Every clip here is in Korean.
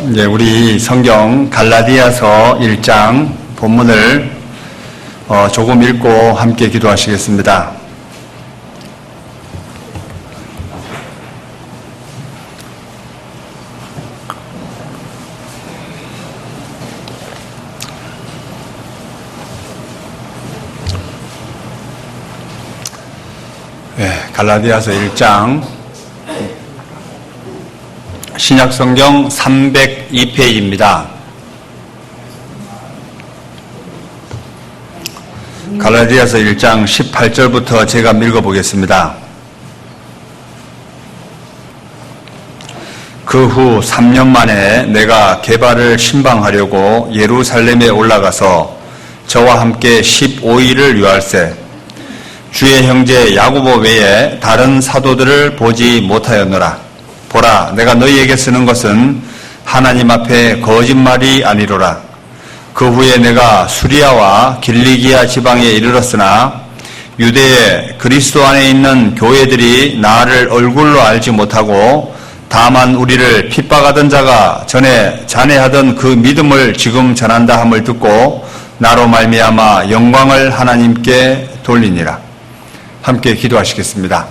이제 우리 성경 갈라디아서 1장 본문을 조금 읽고 함께 기도하시겠습니다. 갈라디아서 1장 신약성경 302페이지입니다. 갈라디아서 1장 18절부터 제가 읽어보겠습니다. 그 후 3년 만에 내가 게바를 신방하려고 예루살렘에 올라가서 저와 함께 15일을 유할세 주의 형제 야고보 외에 다른 사도들을 보지 못하였노라. 보라, 내가 너희에게 쓰는 것은 하나님 앞에 거짓말이 아니로라. 그 후에 내가 수리아와 길리기아 지방에 이르렀으나 유대에 그리스도 안에 있는 교회들이 나를 얼굴로 알지 못하고 다만 우리를 핍박하던 자가 전에 잔해하던 그 믿음을 지금 전한다 함을 듣고 나로 말미암아 영광을 하나님께 돌리니라. 함께 기도하시겠습니다.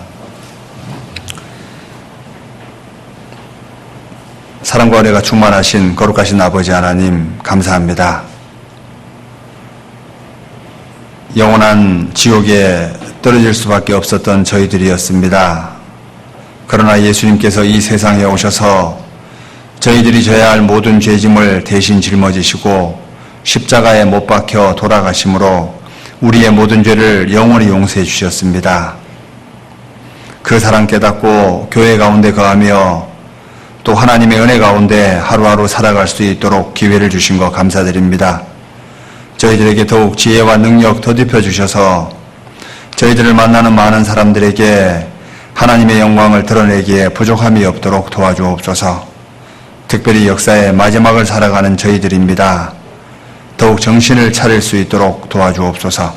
사랑과 은혜가 충만하신 거룩하신 아버지 하나님 감사합니다. 영원한 지옥에 떨어질 수밖에 없었던 저희들이었습니다. 그러나 예수님께서 이 세상에 오셔서 저희들이 져야 할 모든 죄짐을 대신 짊어지시고 십자가에 못 박혀 돌아가심으로 우리의 모든 죄를 영원히 용서해 주셨습니다. 그 사랑 깨닫고 교회 가운데 거하며 또 하나님의 은혜 가운데 하루하루 살아갈 수 있도록 기회를 주신 것 감사드립니다. 저희들에게 더욱 지혜와 능력 더딥혀 주셔서 저희들을 만나는 많은 사람들에게 하나님의 영광을 드러내기에 부족함이 없도록 도와주옵소서. 특별히 역사의 마지막을 살아가는 저희들입니다. 더욱 정신을 차릴 수 있도록 도와주옵소서.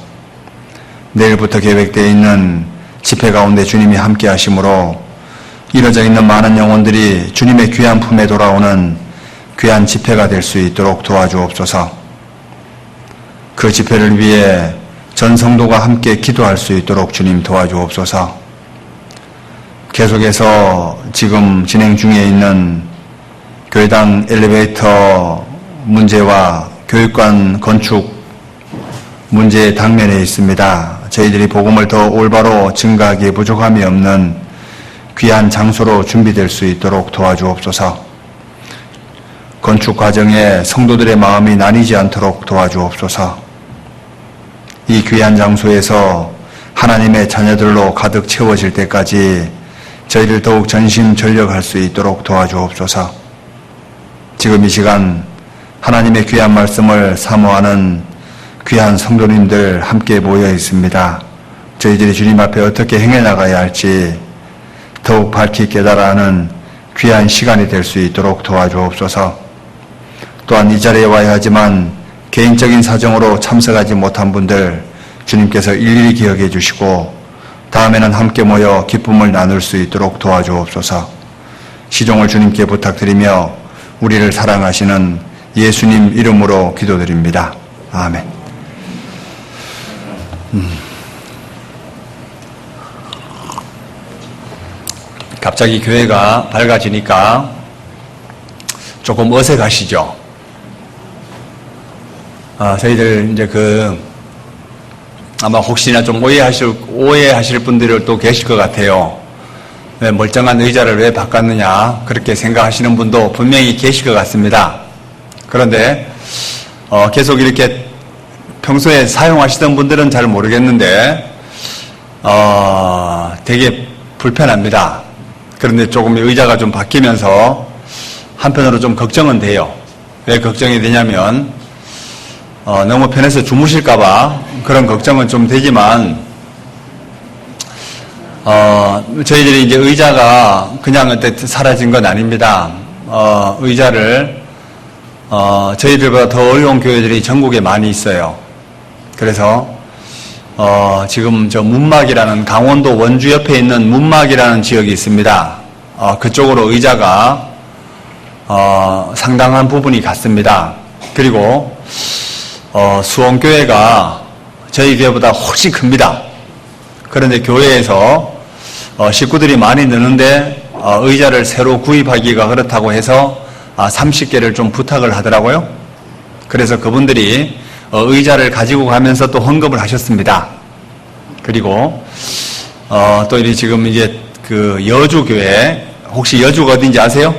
내일부터 계획되어 있는 집회 가운데 주님이 함께 하심으로 이뤄져 있는 많은 영혼들이 주님의 귀한 품에 돌아오는 귀한 집회가 될 수 있도록 도와주옵소서. 그 집회를 위해 전 성도가 함께 기도할 수 있도록 주님 도와주옵소서. 계속해서 지금 진행 중에 있는 교회당 엘리베이터 문제와 교육관 건축 문제의 당면에 있습니다. 저희들이 복음을 더 올바로 증가하기에 부족함이 없는 귀한 장소로 준비될 수 있도록 도와주옵소서. 건축 과정에 성도들의 마음이 나뉘지 않도록 도와주옵소서. 이 귀한 장소에서 하나님의 자녀들로 가득 채워질 때까지 저희를 더욱 전심전력할 수 있도록 도와주옵소서. 지금 이 시간 하나님의 귀한 말씀을 사모하는 귀한 성도님들 함께 모여 있습니다. 저희들이 주님 앞에 어떻게 행해 나가야 할지 더욱 밝히 깨달아 하는 귀한 시간이 될 수 있도록 도와주옵소서. 또한 이 자리에 와야 하지만 개인적인 사정으로 참석하지 못한 분들 주님께서 일일이 기억해 주시고 다음에는 함께 모여 기쁨을 나눌 수 있도록 도와주옵소서. 시종을 주님께 부탁드리며 우리를 사랑하시는 예수님 이름으로 기도드립니다. 아멘. 갑자기 교회가 밝아지니까 조금 어색하시죠? 저희들 이제 아마 혹시나 좀 오해하실 분들이 또 계실 것 같아요. 왜 멀쩡한 의자를 왜 바꿨느냐 그렇게 생각하시는 분도 분명히 계실 것 같습니다. 그런데 계속 이렇게 평소에 사용하시던 분들은 잘 모르겠는데 되게 불편합니다. 그런데 조금 의자가 좀 바뀌면서 한편으로 좀 걱정은 돼요. 왜 걱정이 되냐면 너무 편해서 주무실까봐 그런 걱정은 좀 되지만 저희들이 이제 의자가 그냥 사라진 건 아닙니다. 의자를 저희들보다 더 어려운 교회들이 전국에 많이 있어요. 그래서 지금 저 문막이라는 강원도 원주 옆에 있는 문막이라는 지역이 있습니다. 그쪽으로 의자가 상당한 부분이 같습니다. 그리고 수원교회가 저희 교회보다 훨씬 큽니다. 그런데 교회에서 식구들이 많이 느는데 의자를 새로 구입하기가 그렇다고 해서 30개를 좀 부탁을 하더라고요. 그래서 그분들이 의자를 가지고 가면서 또 헌금을 하셨습니다. 그리고 또 이 지금 이제 그 여주교회, 혹시 여주가 어딘지 아세요?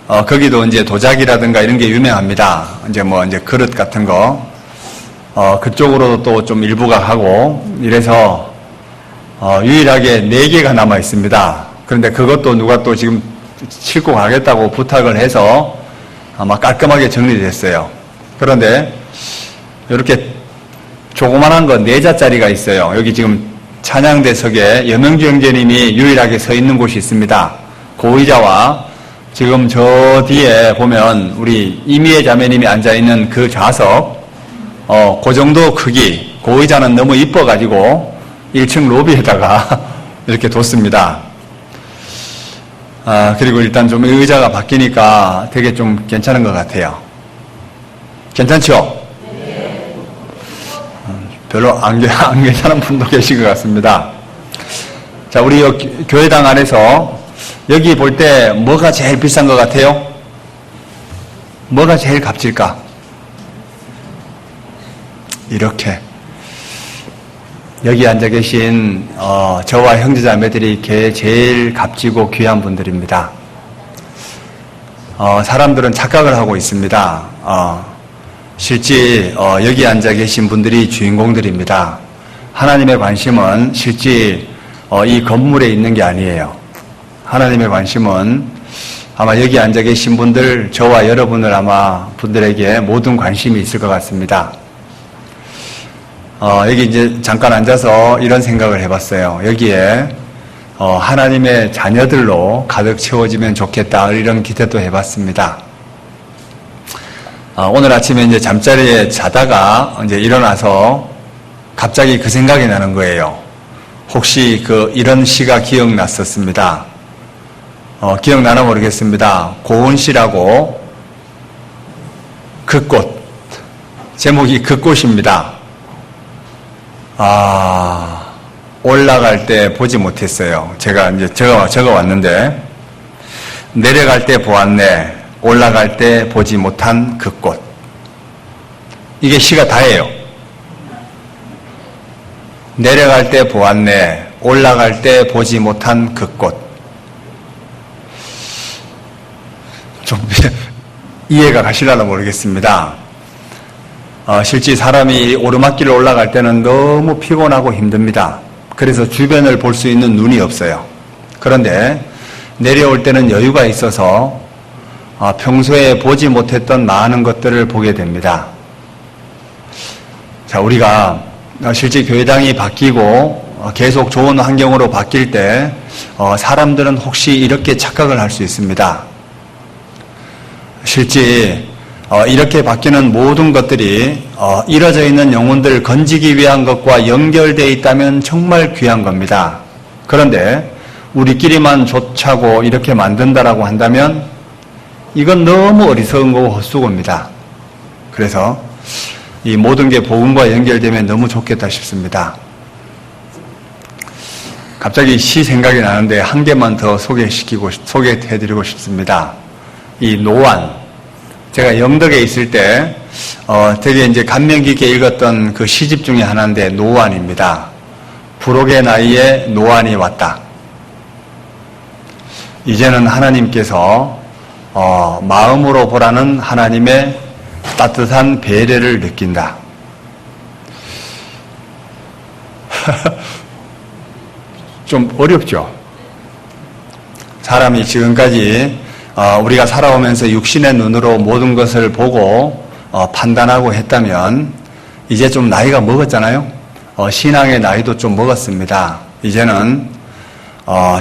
거기도 이제 도자기라든가 이런 게 유명합니다. 이제 이제 그릇 같은 거 그쪽으로 또 좀 일부가 가고 이래서 유일하게 4개가 남아 있습니다. 그런데 그것도 누가 또 지금 싣고 가겠다고 부탁을 해서 아마 깔끔하게 정리됐어요. 그런데 이렇게 조그만한 거 4자짜리가 있어요. 여기 지금 찬양대석에 여명주 형제님이 유일하게 서 있는 곳이 있습니다. 그 의자와 지금 저 뒤에 보면 우리 이미애 자매님이 앉아있는 그 좌석, 그 정도 크기, 그 의자는 너무 이뻐가지고 1층 로비에다가 이렇게 뒀습니다. 그리고 일단 좀 의자가 바뀌니까 되게 좀 괜찮은 것 같아요. 괜찮죠? 네. 별로 안 괜찮은 분도 계신 것 같습니다. 자, 우리 교회당 안에서 여기 볼 때 뭐가 제일 비싼 것 같아요? 뭐가 제일 값질까? 이렇게 여기 앉아 계신 저와 형제자매들이 제일 값지고 귀한 분들입니다. 사람들은 착각을 하고 있습니다. 실제 여기 앉아 계신 분들이 주인공들입니다. 하나님의 관심은 실제 이 건물에 있는 게 아니에요. 하나님의 관심은 아마 여기 앉아 계신 분들, 저와 여러분을 아마 분들에게 모든 관심이 있을 것 같습니다. 여기 이제 잠깐 앉아서 이런 생각을 해봤어요. 여기에 하나님의 자녀들로 가득 채워지면 좋겠다, 이런 기대도 해봤습니다. 오늘 아침에 이제 잠자리에 자다가 이제 일어나서 갑자기 그 생각이 나는 거예요. 혹시 이런 시가 기억났었습니다. 기억나나 모르겠습니다. 고은 시라고 그 꽃, 제목이 그 꽃입니다. 올라갈 때 보지 못했어요. 제가 이제 적어 왔는데, 내려갈 때 보았네, 올라갈 때 보지 못한 그 꽃. 이게 시가 다예요. 내려갈 때 보았네, 올라갈 때 보지 못한 그 꽃. 좀 이해가 가시려나 모르겠습니다. 실제 사람이 오르막길을 올라갈 때는 너무 피곤하고 힘듭니다. 그래서 주변을 볼 수 있는 눈이 없어요. 그런데 내려올 때는 여유가 있어서 평소에 보지 못했던 많은 것들을 보게 됩니다. 자, 우리가 실제 교회당이 바뀌고 계속 좋은 환경으로 바뀔 때 사람들은 혹시 이렇게 착각을 할 수 있습니다. 실제 이렇게 바뀌는 모든 것들이 이뤄져 있는 영혼들을 건지기 위한 것과 연결되어 있다면 정말 귀한 겁니다. 그런데 우리끼리만 좋자고 이렇게 만든다라고 한다면 이건 너무 어리석은 거고 헛수고입니다. 그래서 이 모든 게 복음과 연결되면 너무 좋겠다 싶습니다. 갑자기 시 생각이 나는데 한 개만 더 소개해드리고 싶습니다. 이 노안, 제가 영덕에 있을 때 되게 이제 감명 깊게 읽었던 그 시집 중에 하나인데 노안입니다. 부록의 나이에 노안이 왔다. 이제는 하나님께서 마음으로 보라는 하나님의 따뜻한 배려를 느낀다. 좀 어렵죠? 사람이 지금까지 우리가 살아오면서 육신의 눈으로 모든 것을 보고 판단하고 했다면 이제 좀 나이가 먹었잖아요. 신앙의 나이도 좀 먹었습니다. 이제는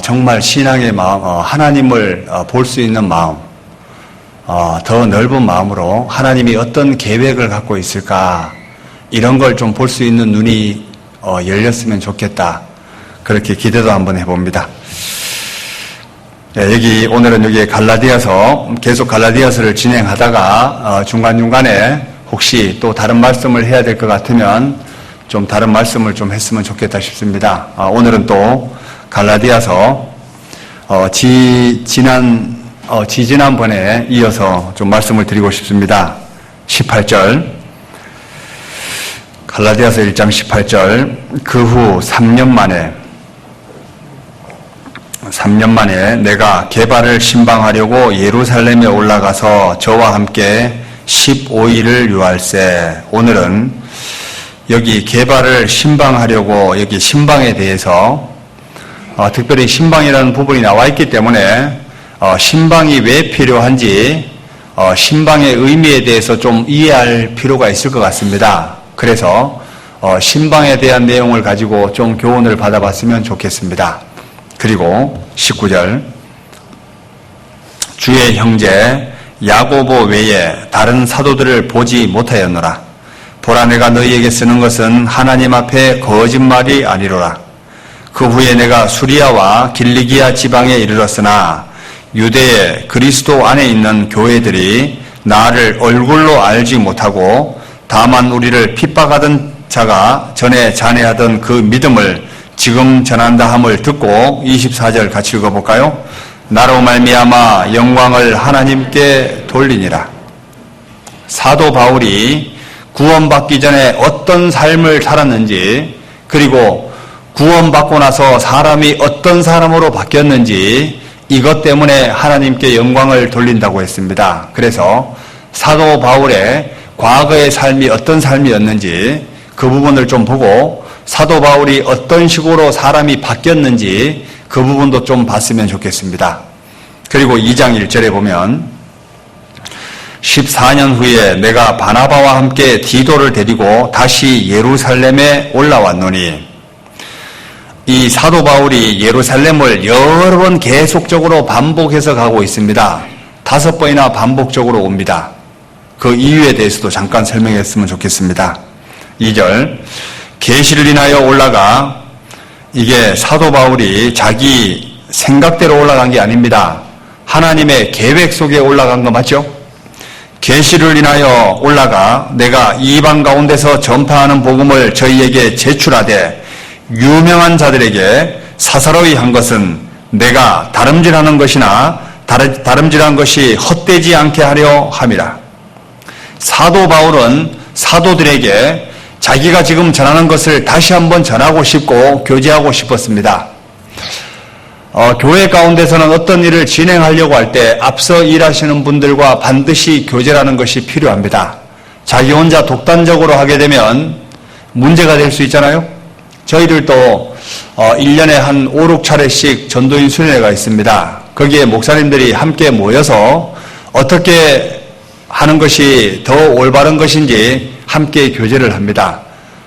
정말 신앙의 마음, 하나님을 볼 수 있는 마음, 더 넓은 마음으로 하나님이 어떤 계획을 갖고 있을까, 이런 걸 좀 볼 수 있는 눈이 열렸으면 좋겠다. 그렇게 기대도 한번 해봅니다. 여기 오늘은 여기 갈라디아서 계속 갈라디아서를 진행하다가 중간중간에 혹시 또 다른 말씀을 해야 될 것 같으면 좀 다른 말씀을 좀 했으면 좋겠다 싶습니다. 오늘은 또 갈라디아서 지지난번에 이어서 좀 말씀을 드리고 싶습니다. 18절 갈라디아서 1장 18절 그 후 3년 만에 내가 게바를 신방하려고 예루살렘에 올라가서 저와 함께 15일을 유할세. 오늘은 여기 게바를 신방하려고 여기 신방에 대해서 특별히 신방이라는 부분이 나와 있기 때문에 신방이 왜 필요한지 신방의 의미에 대해서 좀 이해할 필요가 있을 것 같습니다. 그래서 신방에 대한 내용을 가지고 좀 교훈을 받아봤으면 좋겠습니다. 그리고 19절 주의 형제 야고보 외에 다른 사도들을 보지 못하였노라. 보라 내가 너희에게 쓰는 것은 하나님 앞에 거짓말이 아니로라. 그 후에 내가 수리아와 길리기아 지방에 이르렀으나 유대의 그리스도 안에 있는 교회들이 나를 얼굴로 알지 못하고 다만 우리를 핍박하던 자가 전에 잔해하던 그 믿음을 지금 전한다 함을 듣고 24절 같이 읽어볼까요? 나로 말미암아 영광을 하나님께 돌리니라. 사도 바울이 구원받기 전에 어떤 삶을 살았는지 그리고 구원받고 나서 사람이 어떤 사람으로 바뀌었는지 이것 때문에 하나님께 영광을 돌린다고 했습니다. 그래서 사도 바울의 과거의 삶이 어떤 삶이었는지 그 부분을 좀 보고 사도 바울이 어떤 식으로 사람이 바뀌었는지 그 부분도 좀 봤으면 좋겠습니다. 그리고 2장 1절에 보면 14년 후에 내가 바나바와 함께 디도를 데리고 다시 예루살렘에 올라왔노니 이 사도 바울이 예루살렘을 여러 번 계속적으로 반복해서 가고 있습니다. 5번이나 반복적으로 옵니다. 그 이유에 대해서도 잠깐 설명했으면 좋겠습니다. 2절 계시를 인하여 올라가 이게 사도 바울이 자기 생각대로 올라간 게 아닙니다. 하나님의 계획 속에 올라간 거 맞죠? 계시를 인하여 올라가 내가 이방 가운데서 전파하는 복음을 저희에게 제출하되 유명한 자들에게 사사로이 한 것은 내가 다름질하는 것이나 다름질한 것이 헛되지 않게 하려 함이라. 사도 바울은 사도들에게 자기가 지금 전하는 것을 다시 한번 전하고 싶고 교제하고 싶었습니다. 교회 가운데서는 어떤 일을 진행하려고 할 때 앞서 일하시는 분들과 반드시 교제라는 것이 필요합니다. 자기 혼자 독단적으로 하게 되면 문제가 될 수 있잖아요. 저희들도 1년에 한 5, 6차례씩 전도인 순회가 있습니다. 거기에 목사님들이 함께 모여서 어떻게 하는 것이 더 올바른 것인지 함께 교제를 합니다.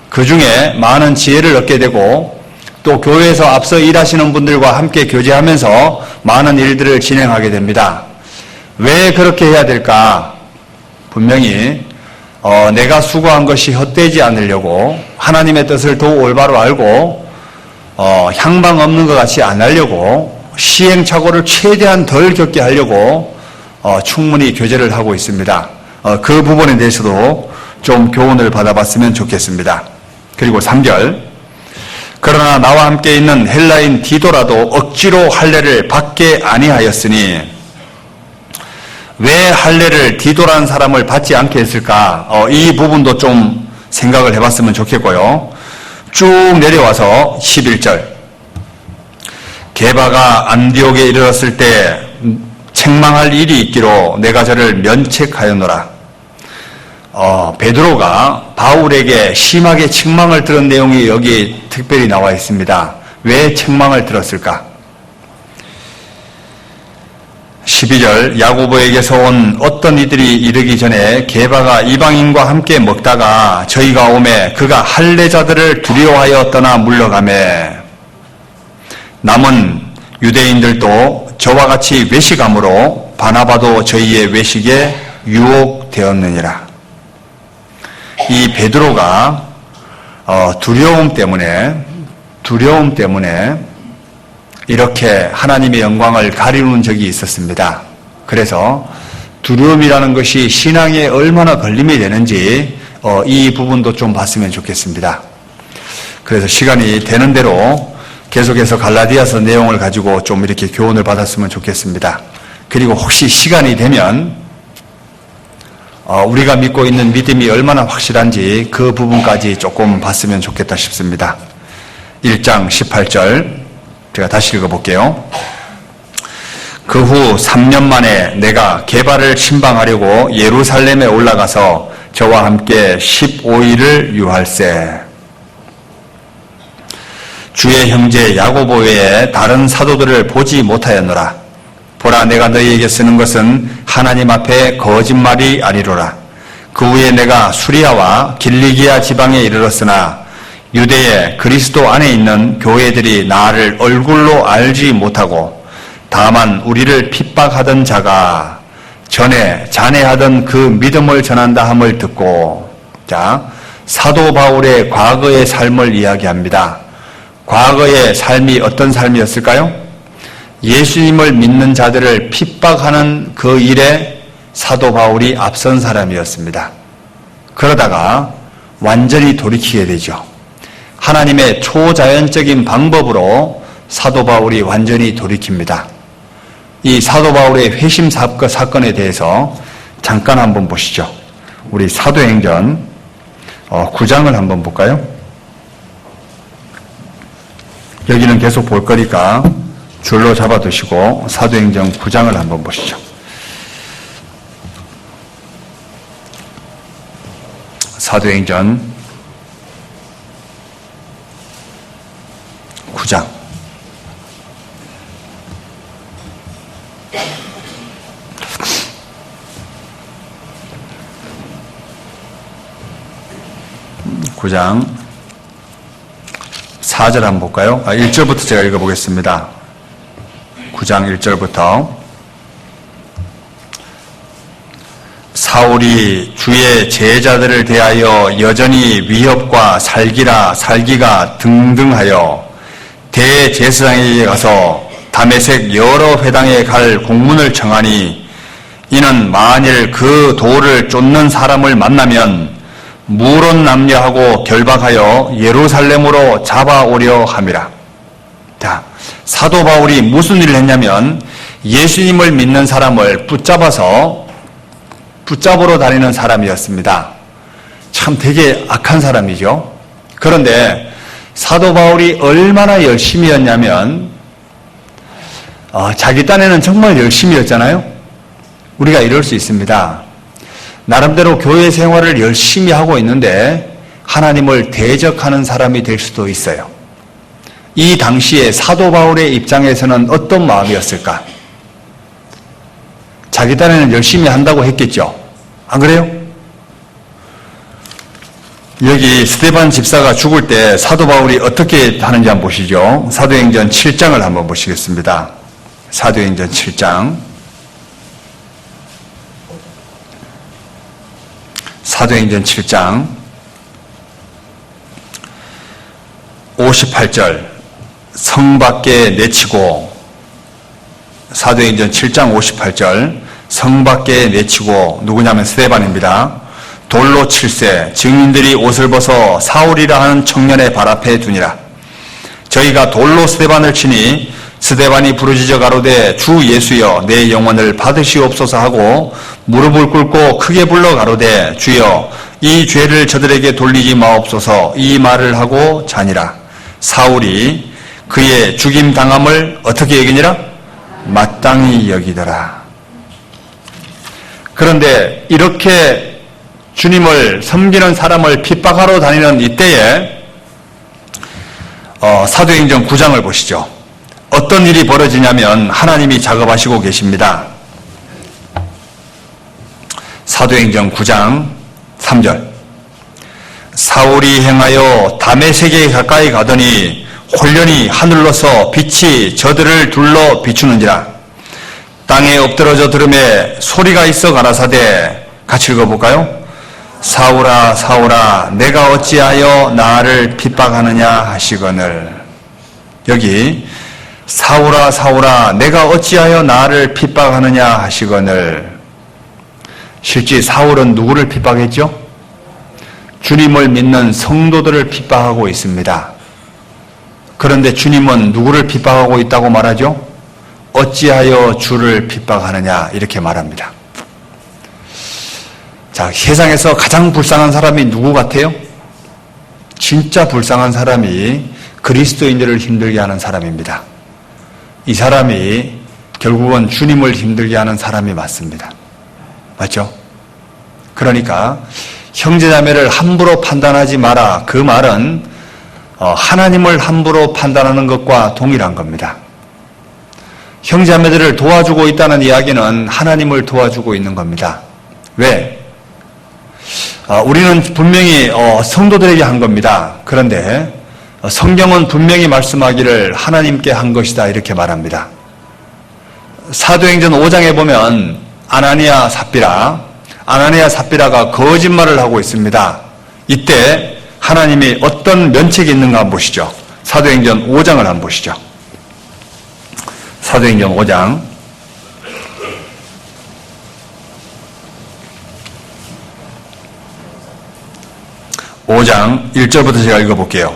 그 중에 많은 지혜를 얻게 되고 또 교회에서 앞서 일하시는 분들과 함께 교제하면서 많은 일들을 진행하게 됩니다. 왜 그렇게 해야 될까? 분명히 내가 수고한 것이 헛되지 않으려고 하나님의 뜻을 더 올바로 알고 향방 없는 것 같이 안 하려고 시행착오를 최대한 덜 겪게 하려고 충분히 교제를 하고 있습니다. 그 부분에 대해서도 좀 교훈을 받아봤으면 좋겠습니다. 그리고 3절 그러나 나와 함께 있는 헬라인 디도라도 억지로 할례를 받게 아니하였으니 왜 할례를 디도라는 사람을 받지 않게 했을까? 이 부분도 좀 생각을 해봤으면 좋겠고요. 쭉 내려와서 11절 게바가 안디옥에 이르렀을 때 책망할 일이 있기로 내가 저를 면책하였노라. 베드로가 바울에게 심하게 책망을 들은 내용이 여기 특별히 나와 있습니다. 왜 책망을 들었을까? 12절 야고보에게서 온 어떤 이들이 이르기 전에 게바가 이방인과 함께 먹다가 저희가 오매 그가 할례자들을 두려워하여 떠나 물러가매 남은 유대인들도 저와 같이 외식함으로 바나바도 저희의 외식에 유혹되었느니라. 이 베드로가 두려움 때문에 이렇게 하나님의 영광을 가리는 적이 있었습니다. 그래서 두려움이라는 것이 신앙에 얼마나 걸림이 되는지 이 부분도 좀 봤으면 좋겠습니다. 그래서 시간이 되는 대로 계속해서 갈라디아서 내용을 가지고 좀 이렇게 교훈을 받았으면 좋겠습니다. 그리고 혹시 시간이 되면 우리가 믿고 있는 믿음이 얼마나 확실한지 그 부분까지 조금 봤으면 좋겠다 싶습니다. 1장 18절 제가 다시 읽어볼게요. 그 후 3년 만에 내가 게바를 침방하려고 예루살렘에 올라가서 저와 함께 15일을 유할세. 주의 형제 야고보 외에 다른 사도들을 보지 못하였노라. 보라, 내가 너희에게 쓰는 것은 하나님 앞에 거짓말이 아니로라. 그 후에 내가 수리아와 길리기아 지방에 이르렀으나 유대에 그리스도 안에 있는 교회들이 나를 얼굴로 알지 못하고 다만 우리를 핍박하던 자가 전에 잔해하던 그 믿음을 전한다 함을 듣고, 자, 사도 바울의 과거의 삶을 이야기합니다. 과거의 삶이 어떤 삶이었을까요? 예수님을 믿는 자들을 핍박하는 그 일에 사도 바울이 앞선 사람이었습니다. 그러다가 완전히 돌이키게 되죠. 하나님의 초자연적인 방법으로 사도 바울이 완전히 돌이킵니다. 이 사도 바울의 회심 사건에 대해서 잠깐 한번 보시죠. 우리 사도행전 9장을 한번 볼까요? 여기는 계속 볼 거니까 줄로 잡아두시고 사도행전 9장을 한번 보시죠. 사도행전 9장. 구 장 4절 한번 볼까요? 1절부터 제가 읽어보겠습니다. 9장 1절부터. 사울이 주의 제자들을 대하여 여전히 위협과 살기가 등등하여 대제사장에게 가서 다메섹 여러 회당에 갈 공문을 청하니, 이는 만일 그 도를 쫓는 사람을 만나면 무론 남녀하고 결박하여 예루살렘으로 잡아오려 함이라. 자, 사도 바울이 무슨 일을 했냐면 예수님을 믿는 사람을 붙잡으러 다니는 사람이었습니다. 참 되게 악한 사람이죠. 그런데 사도 바울이 얼마나 열심히였냐면 자기 딴에는 정말 열심히였잖아요. 우리가 이럴 수 있습니다. 나름대로 교회 생활을 열심히 하고 있는데 하나님을 대적하는 사람이 될 수도 있어요. 이 당시에 사도 바울의 입장에서는 어떤 마음이었을까? 자기 딴에는 열심히 한다고 했겠죠. 안 그래요? 여기 스데반 집사가 죽을 때 사도 바울이 어떻게 하는지 한번 보시죠. 사도행전 7장을 한번 보시겠습니다. 사도행전 7장. 사도행전 7장 58절. 성 밖에 내치고, 사도행전 7장 58절. 성 밖에 내치고, 누구냐면 스데반입니다. 돌로 칠세, 증인들이 옷을 벗어 사울이라 하는 청년의 발 앞에 두니라. 저희가 돌로 스데반을 치니 스데반이 부르짖어 가로되, 주 예수여 내 영혼을 받으시옵소서 하고 무릎을 꿇고 크게 불러 가로되, 주여 이 죄를 저들에게 돌리지 마옵소서. 이 말을 하고 자니라. 사울이 그의 죽임 당함을 어떻게 여기니라? 마땅히 여기더라. 그런데 이렇게 주님을 섬기는 사람을 핍박하러 다니는 이때에 사도행전 9장을 보시죠. 어떤 일이 벌어지냐면 하나님이 작업하시고 계십니다. 사도행전 9장 3절. 사울이 행하여 다메섹에 가까이 가더니 홀련히 하늘로서 빛이 저들을 둘러 비추는지라. 땅에 엎드러져 들음에 소리가 있어 가라사대, 같이 읽어볼까요? 사울아 사울아 내가 어찌하여 나를 핍박하느냐 하시거늘. 여기 사울아 사울아 내가 어찌하여 나를 핍박하느냐 하시거늘. 실제 사울은 누구를 핍박했죠? 주님을 믿는 성도들을 핍박하고 있습니다. 그런데 주님은 누구를 핍박하고 있다고 말하죠? 어찌하여 주를 핍박하느냐 이렇게 말합니다. 자, 세상에서 가장 불쌍한 사람이 누구 같아요? 진짜 불쌍한 사람이 그리스도인들을 힘들게 하는 사람입니다. 이 사람이 결국은 주님을 힘들게 하는 사람이 맞습니다. 맞죠? 그러니까 형제자매를 함부로 판단하지 마라. 그 말은 하나님을 함부로 판단하는 것과 동일한 겁니다. 형제자매들을 도와주고 있다는 이야기는 하나님을 도와주고 있는 겁니다. 왜? 우리는 분명히 성도들에게 한 겁니다. 그런데 성경은 분명히 말씀하기를 하나님께 한 것이다 이렇게 말합니다. 사도행전 5장에 보면 아나니아 삽비라가 거짓말을 하고 있습니다. 이때 하나님이 어떤 면책이 있는가 한번 보시죠. 사도행전 5장을 한번 보시죠. 사도행전 5장 5장 1절부터 제가 읽어볼게요.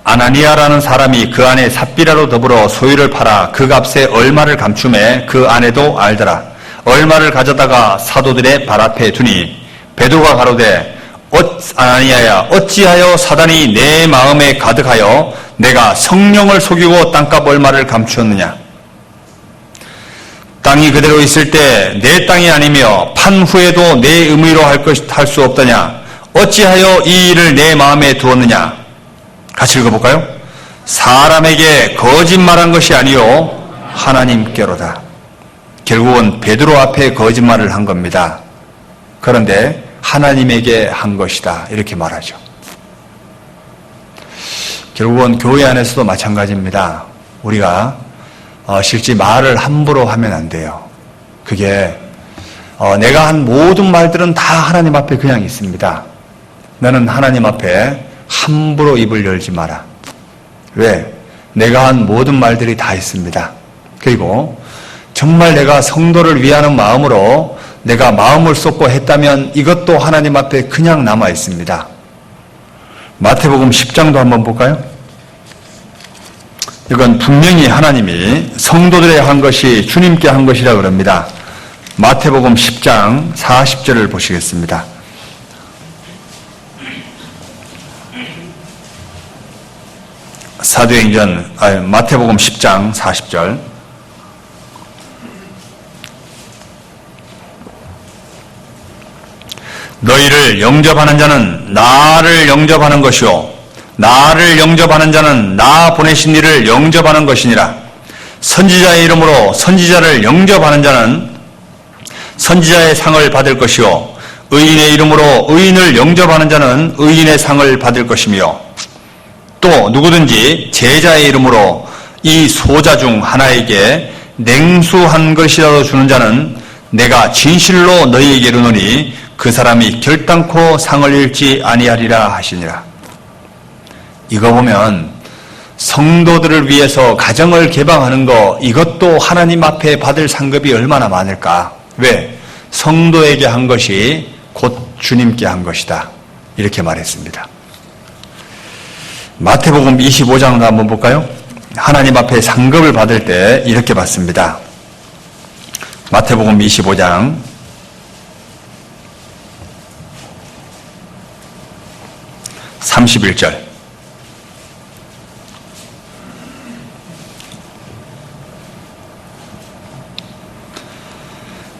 아나니아라는 사람이 그 안에 삽비라로 더불어 소유를 팔아 그 값에 얼마를 감춤해 그 아내도 알더라. 얼마를 가져다가 사도들의 발 앞에 두니 베드로가 가로되 아나니아야 어찌하여 사단이 내 마음에 가득하여 내가 성령을 속이고 땅값 얼마를 감추었느냐. 땅이 그대로 있을 때 내 땅이 아니며 판 후에도 내 의미로 할 수 없더냐. 어찌하여 이 일을 내 마음에 두었느냐. 같이 읽어볼까요? 사람에게 거짓말한 것이 아니요 하나님께로다. 결국은 베드로 앞에 거짓말을 한 겁니다. 그런데 하나님에게 한 것이다 이렇게 말하죠. 결국은 교회 안에서도 마찬가지입니다. 우리가 실제 말을 함부로 하면 안 돼요. 그게 내가 한 모든 말들은 다 하나님 앞에 그냥 있습니다. 너는 하나님 앞에 함부로 입을 열지 마라. 왜? 내가 한 모든 말들이 다 있습니다. 그리고 정말 내가 성도를 위하는 마음으로 내가 마음을 쏟고 했다면 이것도 하나님 앞에 그냥 남아 있습니다. 마태복음 10장도 한번 볼까요? 이건 분명히 하나님이 성도들에게 한 것이 주님께 한 것이라 그럽니다. 마태복음 10장 40절을 보시겠습니다. 마태복음 10장 40절. 너희를 영접하는 자는 나를 영접하는 것이요 나를 영접하는 자는 나 보내신 이를 영접하는 것이니라. 선지자의 이름으로 선지자를 영접하는 자는 선지자의 상을 받을 것이요 의인의 이름으로 의인을 영접하는 자는 의인의 상을 받을 것이며 또 누구든지 제자의 이름으로 이 소자 중 하나에게 냉수한 것이라도 주는 자는 내가 진실로 너희에게 이르노니 그 사람이 결단코 상을 잃지 아니하리라 하시니라. 이거 보면 성도들을 위해서 가정을 개방하는 거 이것도 하나님 앞에 받을 상급이 얼마나 많을까. 왜? 성도에게 한 것이 곧 주님께 한 것이다 이렇게 말했습니다. 마태복음 25장도 한번 볼까요? 하나님 앞에 상급을 받을 때 이렇게 받습니다. 마태복음 25장 31절.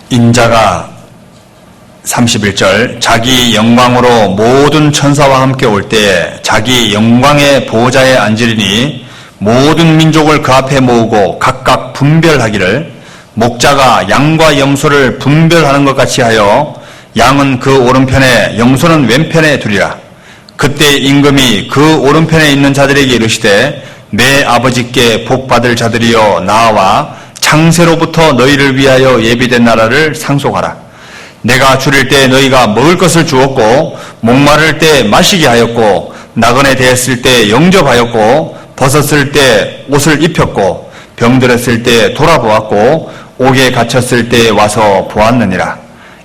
인자가 31절 자기 영광으로 모든 천사와 함께 올 때에 자기 영광의 보좌에 앉으리니 모든 민족을 그 앞에 모으고 각각 분별하기를 목자가 양과 염소를 분별하는 것 같이 하여 양은 그 오른편에 염소는 왼편에 두리라. 그때 임금이 그 오른편에 있는 자들에게 이르시되 내 아버지께 복받을 자들이여 나와 창세로부터 너희를 위하여 예비된 나라를 상속하라. 내가 줄일 때 너희가 먹을 것을 주었고 목마를 때 마시게 하였고 나그네 되었을 때 영접하였고 벗었을 때 옷을 입혔고 병들었을 때 돌아보았고 옥에 갇혔을 때 와서 보았느니라.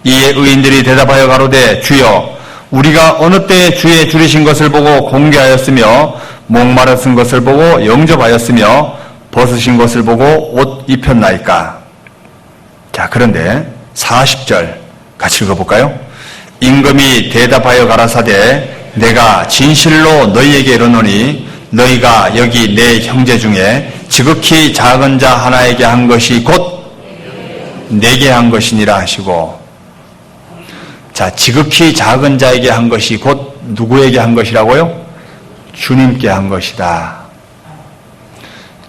이에 의인들이 대답하여 가로되 주여 우리가 어느 때 주의 줄이신 것을 보고 공개하였으며 목마르신 것을 보고 영접하였으며 벗으신 것을 보고 옷 입혔나이까. 자, 그런데 40절 같이 읽어볼까요? 임금이 대답하여 가라사대 내가 진실로 너희에게 이르노니 너희가 여기 내 형제 중에 지극히 작은 자 하나에게 한 것이 곧 내게 한 것이니라 하시고, 자, 지극히 작은 자에게 한 것이 곧 누구에게 한 것이라고요? 주님께 한 것이다.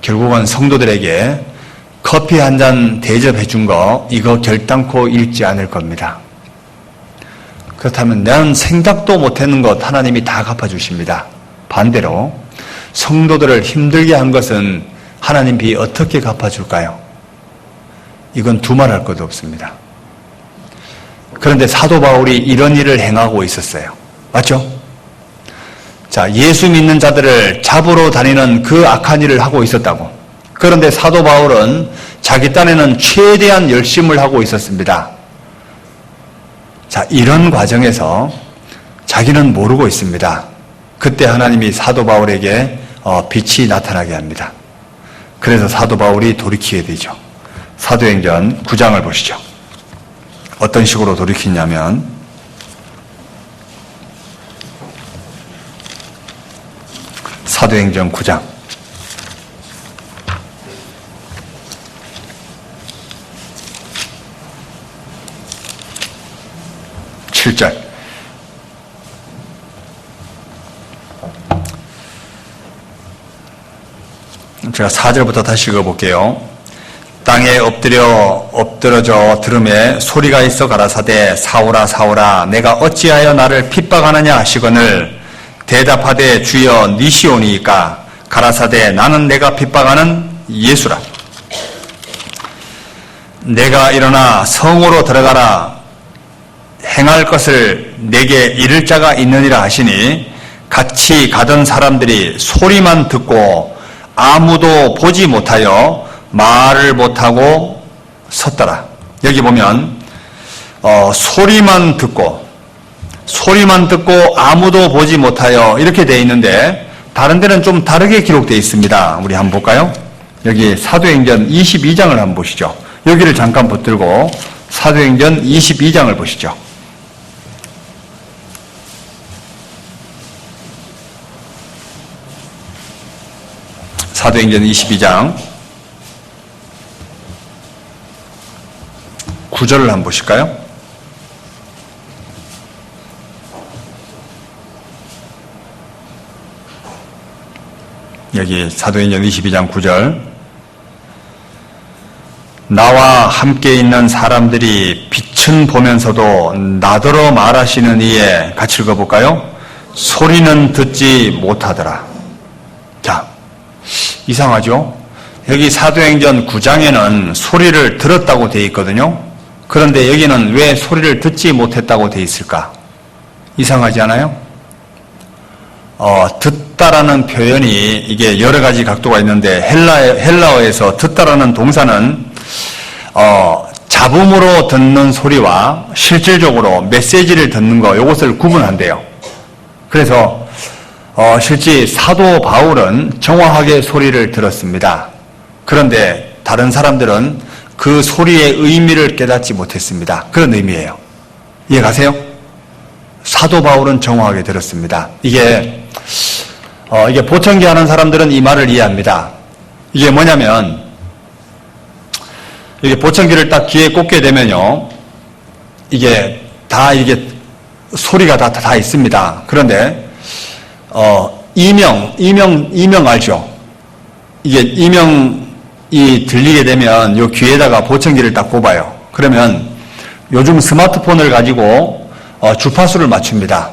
결국은 성도들에게 커피 한 잔 대접해 준 거 이거 결단코 잃지 않을 겁니다. 그렇다면 난 생각도 못했는 것 하나님이 다 갚아주십니다. 반대로 성도들을 힘들게 한 것은 하나님이 어떻게 갚아줄까요? 이건 두말할 것도 없습니다. 그런데 사도 바울이 이런 일을 행하고 있었어요. 맞죠? 자, 예수 믿는 자들을 잡으러 다니는 그 악한 일을 하고 있었다고. 그런데 사도 바울은 자기 딴에는 최대한 열심을 하고 있었습니다. 자, 이런 과정에서 자기는 모르고 있습니다. 그때 하나님이 사도 바울에게 빛이 나타나게 합니다. 그래서 사도 바울이 돌이키게 되죠. 사도행전 9장을 보시죠. 어떤 식으로 돌이키냐면 사도행전 9장 7절 제가 4절부터 다시 읽어볼게요. 땅에 엎드러져 들음에 소리가 있어 가라사대 사울아 사울아 내가 어찌하여 나를 핍박하느냐 하시거늘 대답하되 주여 니시오니이까 가라사대 나는 내가 핍박하는 예수라. 내가 일어나 성으로 들어가라 행할 것을 내게 이를 자가 있느니라 하시니 같이 가던 사람들이 소리만 듣고 아무도 보지 못하여 말을 못하고 섰더라. 여기 보면 소리만 듣고 아무도 보지 못하여 이렇게 되어 있는데 다른 데는 좀 다르게 기록되어 있습니다. 우리 한번 볼까요? 여기 사도행전 22장을 한번 보시죠. 여기를 잠깐 붙들고 사도행전 22장을 보시죠. 사도행전 22장 9절을 한번 보실까요? 여기 사도행전 22장 9절 나와 함께 있는 사람들이 빛은 보면서도 나더러 말하시는 이에 같이 읽어볼까요? 소리는 듣지 못하더라. 자, 이상하죠? 여기 사도행전 9장에는 소리를 들었다고 되어 있거든요. 그런데 여기는 왜 소리를 듣지 못했다고 되어 있을까? 이상하지 않아요? 듣다라는 표현이 이게 여러 가지 각도가 있는데 헬라어에서 듣다라는 동사는 잡음으로 듣는 소리와 실질적으로 메시지를 듣는 거 이것을 구분한대요. 그래서 실제 사도 바울은 정확하게 소리를 들었습니다. 그런데 다른 사람들은 그 소리의 의미를 깨닫지 못했습니다. 그런 의미예요. 이해가세요? 사도 바울은 정확하게 들었습니다. 이게 보청기 하는 사람들은 이 말을 이해합니다. 이게 뭐냐면 이게 보청기를 딱 귀에 꽂게 되면요, 이게 소리가 다 있습니다. 그런데 이명 알죠? 이게 이명이 들리게 되면 요 귀에다가 보청기를 딱 꼽아요. 그러면 요즘 스마트폰을 가지고 주파수를 맞춥니다.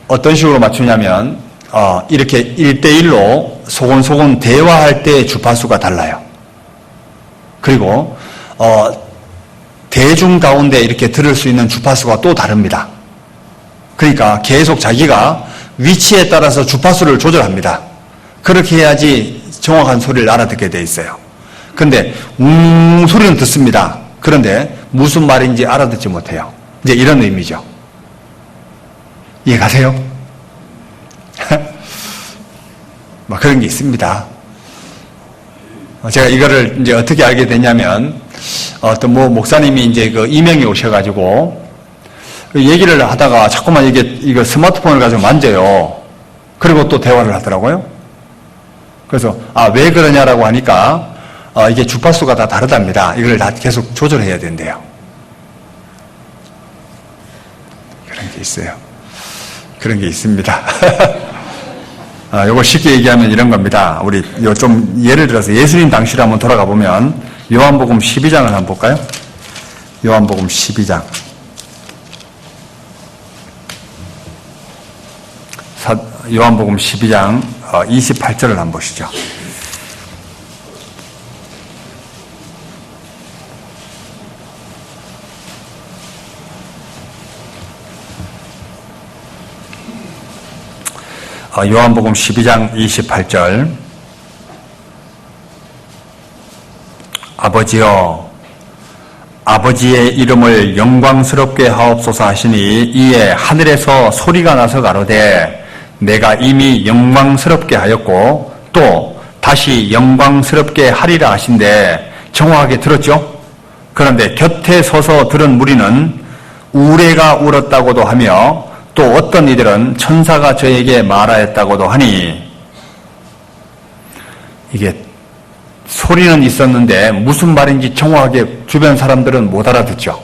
어떤 식으로 맞추냐면 이렇게 1대1로 소곤소곤 대화할 때 주파수가 달라요. 그리고 대중 가운데 이렇게 들을 수 있는 주파수가 또 다릅니다. 그러니까 계속 자기가 위치에 따라서 주파수를 조절합니다. 그렇게 해야지 정확한 소리를 알아듣게 돼 있어요. 그런데 소리는 듣습니다. 그런데 무슨 말인지 알아듣지 못해요. 이제 이런 의미죠. 이해가세요? 뭐 그런 게 있습니다. 제가 이거를 이제 어떻게 알게 됐냐면, 어떤 목사님이 이제 그 이명이 오셔가지고, 얘기를 하다가 자꾸만 이거 스마트폰을 가지고 만져요. 그리고 또 대화를 하더라고요. 그래서, 왜 그러냐라고 하니까, 이게 주파수가 다 다르답니다. 이걸 다 계속 조절해야 된대요. 그런 게 있어요. 그런 게 있습니다. 요거 쉽게 얘기하면 이런 겁니다. 우리 좀 예를 들어서 예수님 당시로 한번 돌아가 보면 요한복음 12장을 한번 볼까요? 요한복음 12장. 요한복음 12장 28절을 한번 보시죠. 요한복음 12장 28절. 아버지여, 아버지의 이름을 영광스럽게 하옵소서 하시니 이에 하늘에서 소리가 나서 가로되 내가 이미 영광스럽게 하였고 또 다시 영광스럽게 하리라 하신데 정확하게 들었죠? 그런데 곁에 서서 들은 무리는 우레가 울었다고도 하며 또 어떤 이들은 천사가 저에게 말하였다고도 하니, 이게 소리는 있었는데 무슨 말인지 정확하게 주변 사람들은 못 알아듣죠.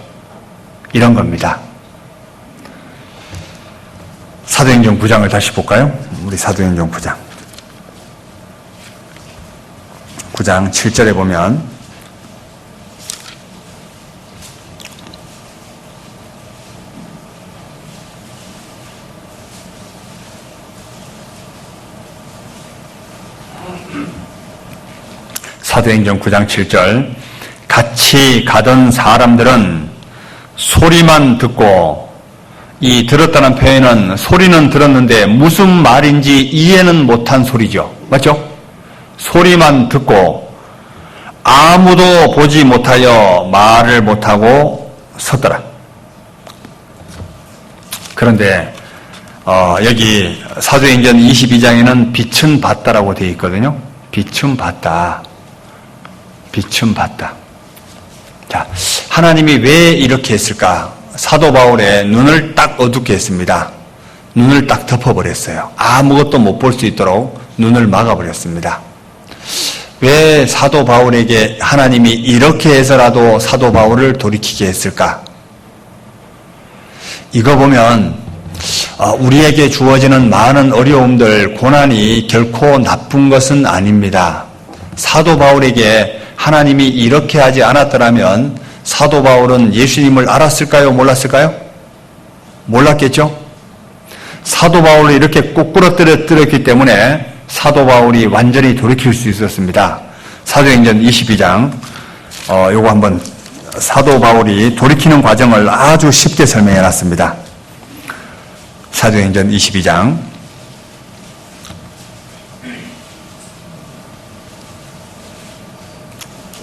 이런 겁니다. 사도행전 9장을 다시 볼까요? 우리 사도행전 9장. 9장 7절에 보면 사도행전 9장 7절. 같이 가던 사람들은 소리만 듣고, 이 들었다는 표현은 소리는 들었는데 무슨 말인지 이해는 못한 소리죠. 맞죠? 소리만 듣고 아무도 보지 못하여 말을 못하고 섰더라. 그런데 여기 사도행전 22장에는 빛은 봤다라고 되어 있거든요. 빛은 봤다. 빛은 봤다. 자, 하나님이 왜 이렇게 했을까? 사도 바울의 눈을 딱 어둡게 했습니다. 눈을 딱 덮어버렸어요. 아무것도 못 볼 수 있도록 눈을 막아버렸습니다. 왜 사도 바울에게 하나님이 이렇게 해서라도 사도 바울을 돌이키게 했을까? 이거 보면 우리에게 주어지는 많은 어려움들, 고난이 결코 나쁜 것은 아닙니다. 사도 바울에게 하나님이 이렇게 하지 않았더라면 사도 바울은 예수님을 알았을까요? 몰랐을까요? 몰랐겠죠? 사도 바울을 이렇게 꼭 끌어들였기 때문에 사도 바울이 완전히 돌이킬 수 있었습니다. 사도행전 22장, 요거 한번 사도 바울이 돌이키는 과정을 아주 쉽게 설명해 놨습니다. 사도행전 22장.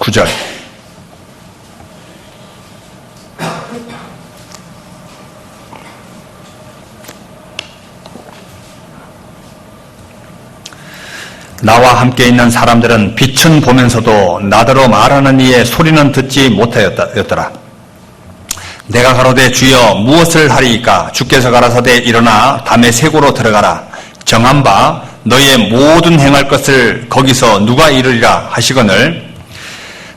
9절. 나와 함께 있는 사람들은 빛은 보면서도 나더러 말하는 이의 소리는 듣지 못하였더라. 내가 가로되 주여 무엇을 하리이까? 주께서 가라사대 일어나 다메섹으로 들어가라. 정한 바 너의 모든 행할 것을 거기서 누가 이루리라 하시거늘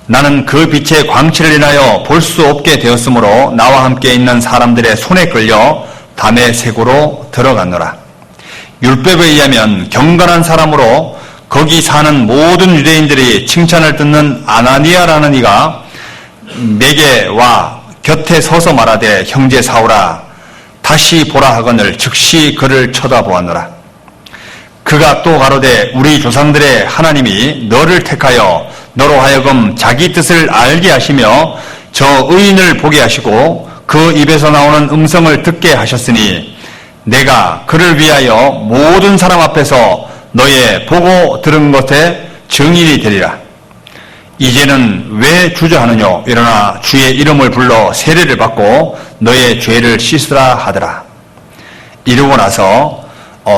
나는 그 빛의 광채를 인하여 볼 수 없게 되었으므로 나와 함께 있는 사람들의 손에 끌려 다메섹으로 들어갔노라. 율법에 의하면 경건한 사람으로 거기 사는 모든 유대인들이 칭찬을 듣는 아나니아라는 이가 내게 와 곁에 서서 말하되 형제 사울아 다시 보라 하거늘 즉시 그를 쳐다보았노라. 그가 또 가로되 우리 조상들의 하나님이 너를 택하여 너로 하여금 자기 뜻을 알게 하시며 저 의인을 보게 하시고 그 입에서 나오는 음성을 듣게 하셨으니 내가 그를 위하여 모든 사람 앞에서 너의 보고 들은 것에 증인이 되리라. 이제는 왜 주저하느냐? 일어나 주의 이름을 불러 세례를 받고 너의 죄를 씻으라 하더라. 이러고 나서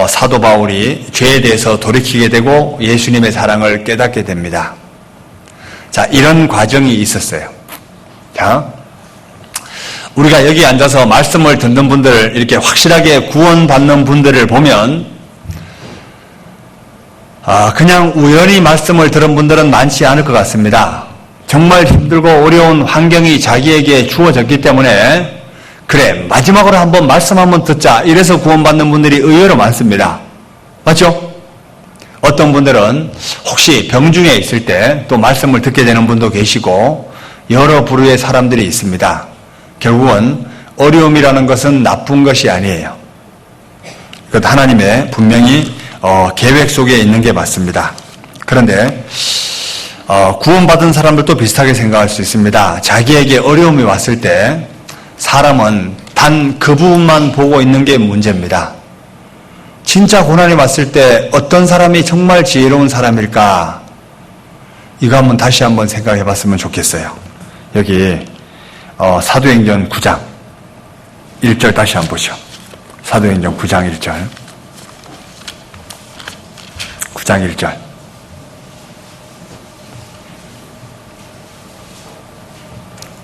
사도 바울이 죄에 대해서 돌이키게 되고 예수님의 사랑을 깨닫게 됩니다. 자, 이런 과정이 있었어요. 자, 우리가 여기 앉아서 말씀을 듣는 분들, 이렇게 확실하게 구원받는 분들을 보면 그냥 우연히 말씀을 들은 분들은 많지 않을 것 같습니다. 정말 힘들고 어려운 환경이 자기에게 주어졌기 때문에 그래, 마지막으로 한번 말씀 한번 듣자, 이래서 구원받는 분들이 의외로 많습니다. 맞죠? 어떤 분들은 혹시 병중에 있을 때 또 말씀을 듣게 되는 분도 계시고 여러 부류의 사람들이 있습니다. 결국은 어려움이라는 것은 나쁜 것이 아니에요. 그것도 하나님의 분명히 계획 속에 있는 게 맞습니다. 그런데 구원받은 사람들도 비슷하게 생각할 수 있습니다. 자기에게 어려움이 왔을 때 사람은 단 그 부분만 보고 있는 게 문제입니다. 진짜 고난이 왔을 때 어떤 사람이 정말 지혜로운 사람일까? 이거 한번 다시 한번 생각해 봤으면 좋겠어요. 여기 사도행전 9장 1절 다시 한번 보시죠. 사도행전 9장 1절 9장 1절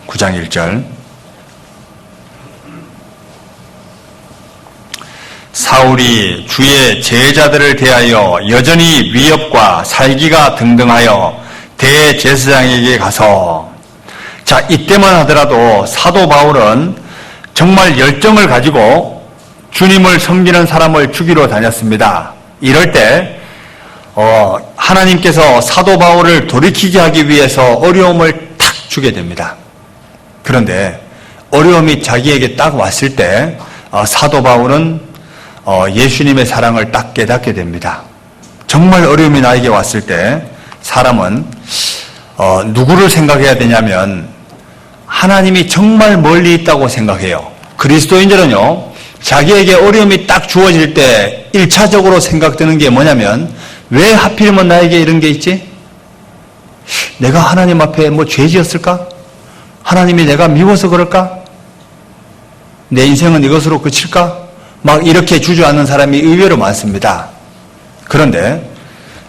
(9장 1절) 사울이 주의 제자들을 대하여 여전히 위협과 살기가 등등하여 대제사장에게 가서, 자, 이때만 하더라도 사도 바울은 정말 열정을 가지고 주님을 섬기는 사람을 죽이러 다녔습니다. 이럴 때 하나님께서 사도 바울을 돌이키게 하기 위해서 어려움을 탁 주게 됩니다. 그런데 어려움이 자기에게 딱 왔을 때 사도 바울은 예수님의 사랑을 딱 깨닫게 됩니다. 정말 어려움이 나에게 왔을 때 사람은 누구를 생각해야 되냐면 하나님이 정말 멀리 있다고 생각해요. 그리스도인들은요, 자기에게 어려움이 딱 주어질 때 1차적으로 생각되는 게 뭐냐면, 왜 하필이면 나에게 이런 게 있지? 내가 하나님 앞에 뭐 죄 지었을까? 하나님이 내가 미워서 그럴까? 내 인생은 이것으로 그칠까? 막 이렇게 주저앉는 사람이 의외로 많습니다. 그런데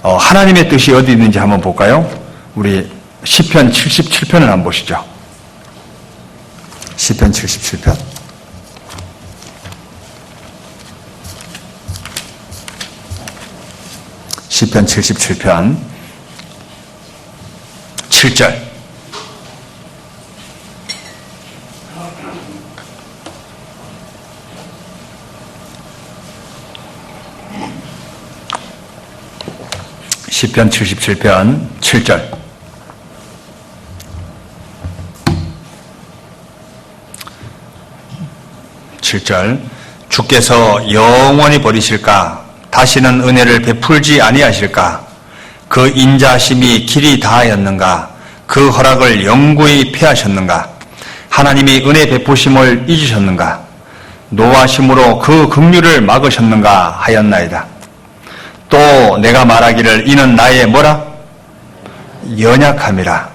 하나님의 뜻이 어디 있는지 한번 볼까요? 우리 시편 77편을 한번 보시죠. 시편 77편. 시편 77편 7절. 시편 77편 7절. 주께서 영원히 버리실까? 다시는 은혜를 베풀지 아니하실까? 그 인자심이 길이 다하였는가? 그 허락을 영구히 폐하셨는가? 하나님이 은혜 베푸심을 잊으셨는가? 노하심으로 그 긍휼을 막으셨는가 하였나이다. 또 내가 말하기를 이는 나의 뭐라? 연약함이라.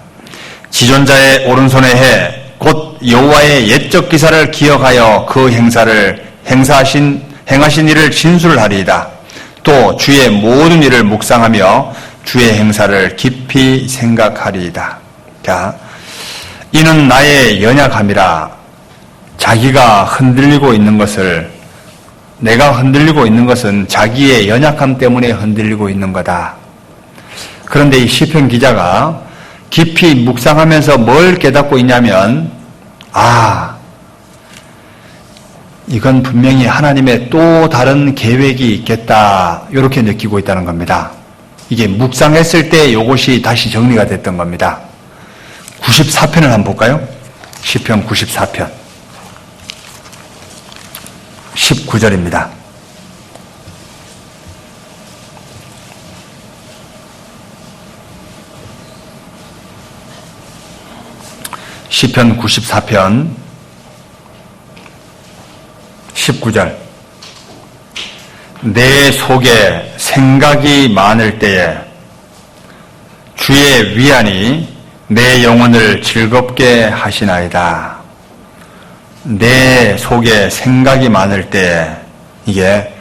지존자의 오른손에 해 곧 여호와의 옛적 기사를 기억하여 그 행하신 일을 진술하리이다. 또 주의 모든 일을 묵상하며 주의 행사를 깊이 생각하리이다. 자, 이는 나의 연약함이라. 자기가 흔들리고 있는 것을, 내가 흔들리고 있는 것은 자기의 연약함 때문에 흔들리고 있는 거다. 그런데 이 시편 기자가 깊이 묵상하면서 뭘 깨닫고 있냐면, 이건 분명히 하나님의 또 다른 계획이 있겠다, 이렇게 느끼고 있다는 겁니다. 이게 묵상했을 때 이것이 다시 정리가 됐던 겁니다. 94편을 한번 볼까요? 시편 94편 19절입니다. 시편 94편 19절. 내 속에 생각이 많을 때에 주의 위안이 내 영혼을 즐겁게 하시나이다. 내 속에 생각이 많을 때, 이게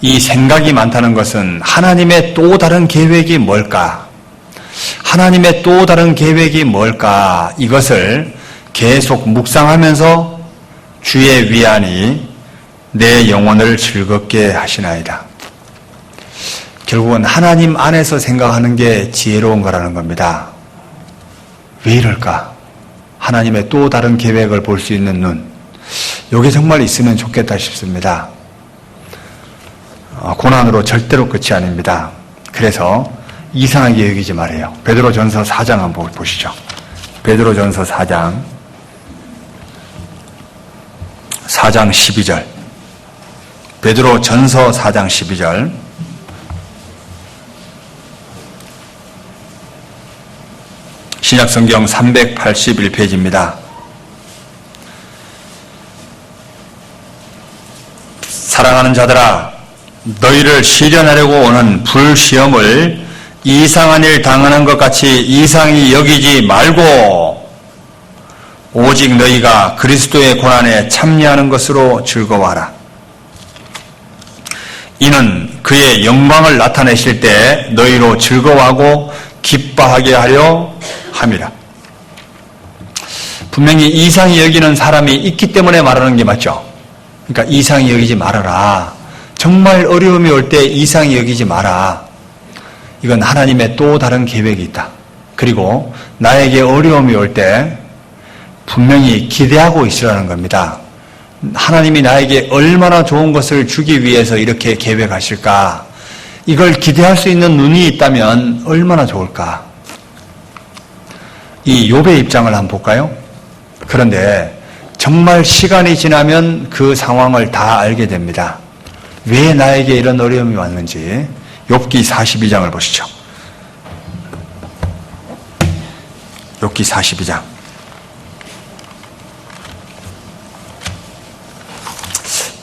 이 생각이 많다는 것은 하나님의 또 다른 계획이 뭘까? 하나님의 또 다른 계획이 뭘까? 이것을 계속 묵상하면서 주의 위안이 내 영혼을 즐겁게 하시나이다. 결국은 하나님 안에서 생각하는 게 지혜로운 거라는 겁니다. 왜 이럴까? 하나님의 또 다른 계획을 볼 수 있는 눈. 이게 정말 있으면 좋겠다 싶습니다. 고난으로 절대로 끝이 아닙니다. 그래서 이상하게 여기지 말아요. 베드로전서 4장 한번 보시죠. 베드로전서 4장 12절. 베드로전서 4장 12절. 신약성경 381페이지입니다. 사랑하는 자들아, 너희를 시련하려고 오는 불시험을 이상한 일 당하는 것 같이 이상히 여기지 말고 오직 너희가 그리스도의 고난에 참여하는 것으로 즐거워하라. 이는 그의 영광을 나타내실 때 너희로 즐거워하고 기뻐하게 하려 함이라. 분명히 이상히 여기는 사람이 있기 때문에 말하는 게 맞죠. 그러니까 이상히 여기지 말아라. 정말 어려움이 올 때 이상히 여기지 마라. 이건 하나님의 또 다른 계획이 있다. 그리고 나에게 어려움이 올 때 분명히 기대하고 있으라는 겁니다. 하나님이 나에게 얼마나 좋은 것을 주기 위해서 이렇게 계획하실까? 이걸 기대할 수 있는 눈이 있다면 얼마나 좋을까? 이 욥의 입장을 한번 볼까요? 그런데 정말 시간이 지나면 그 상황을 다 알게 됩니다. 왜 나에게 이런 어려움이 왔는지. 욥기 42장을 보시죠. 욥기 42장.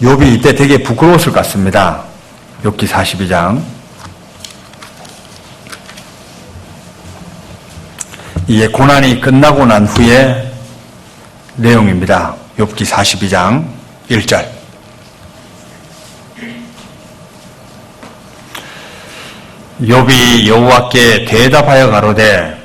욥이 이때 되게 부끄러웠을 것 같습니다. 욥기 42장. 이게 고난이 끝나고 난 후에 내용입니다. 욥기 42장 1절. 욥이 여호와께 대답하여 가로되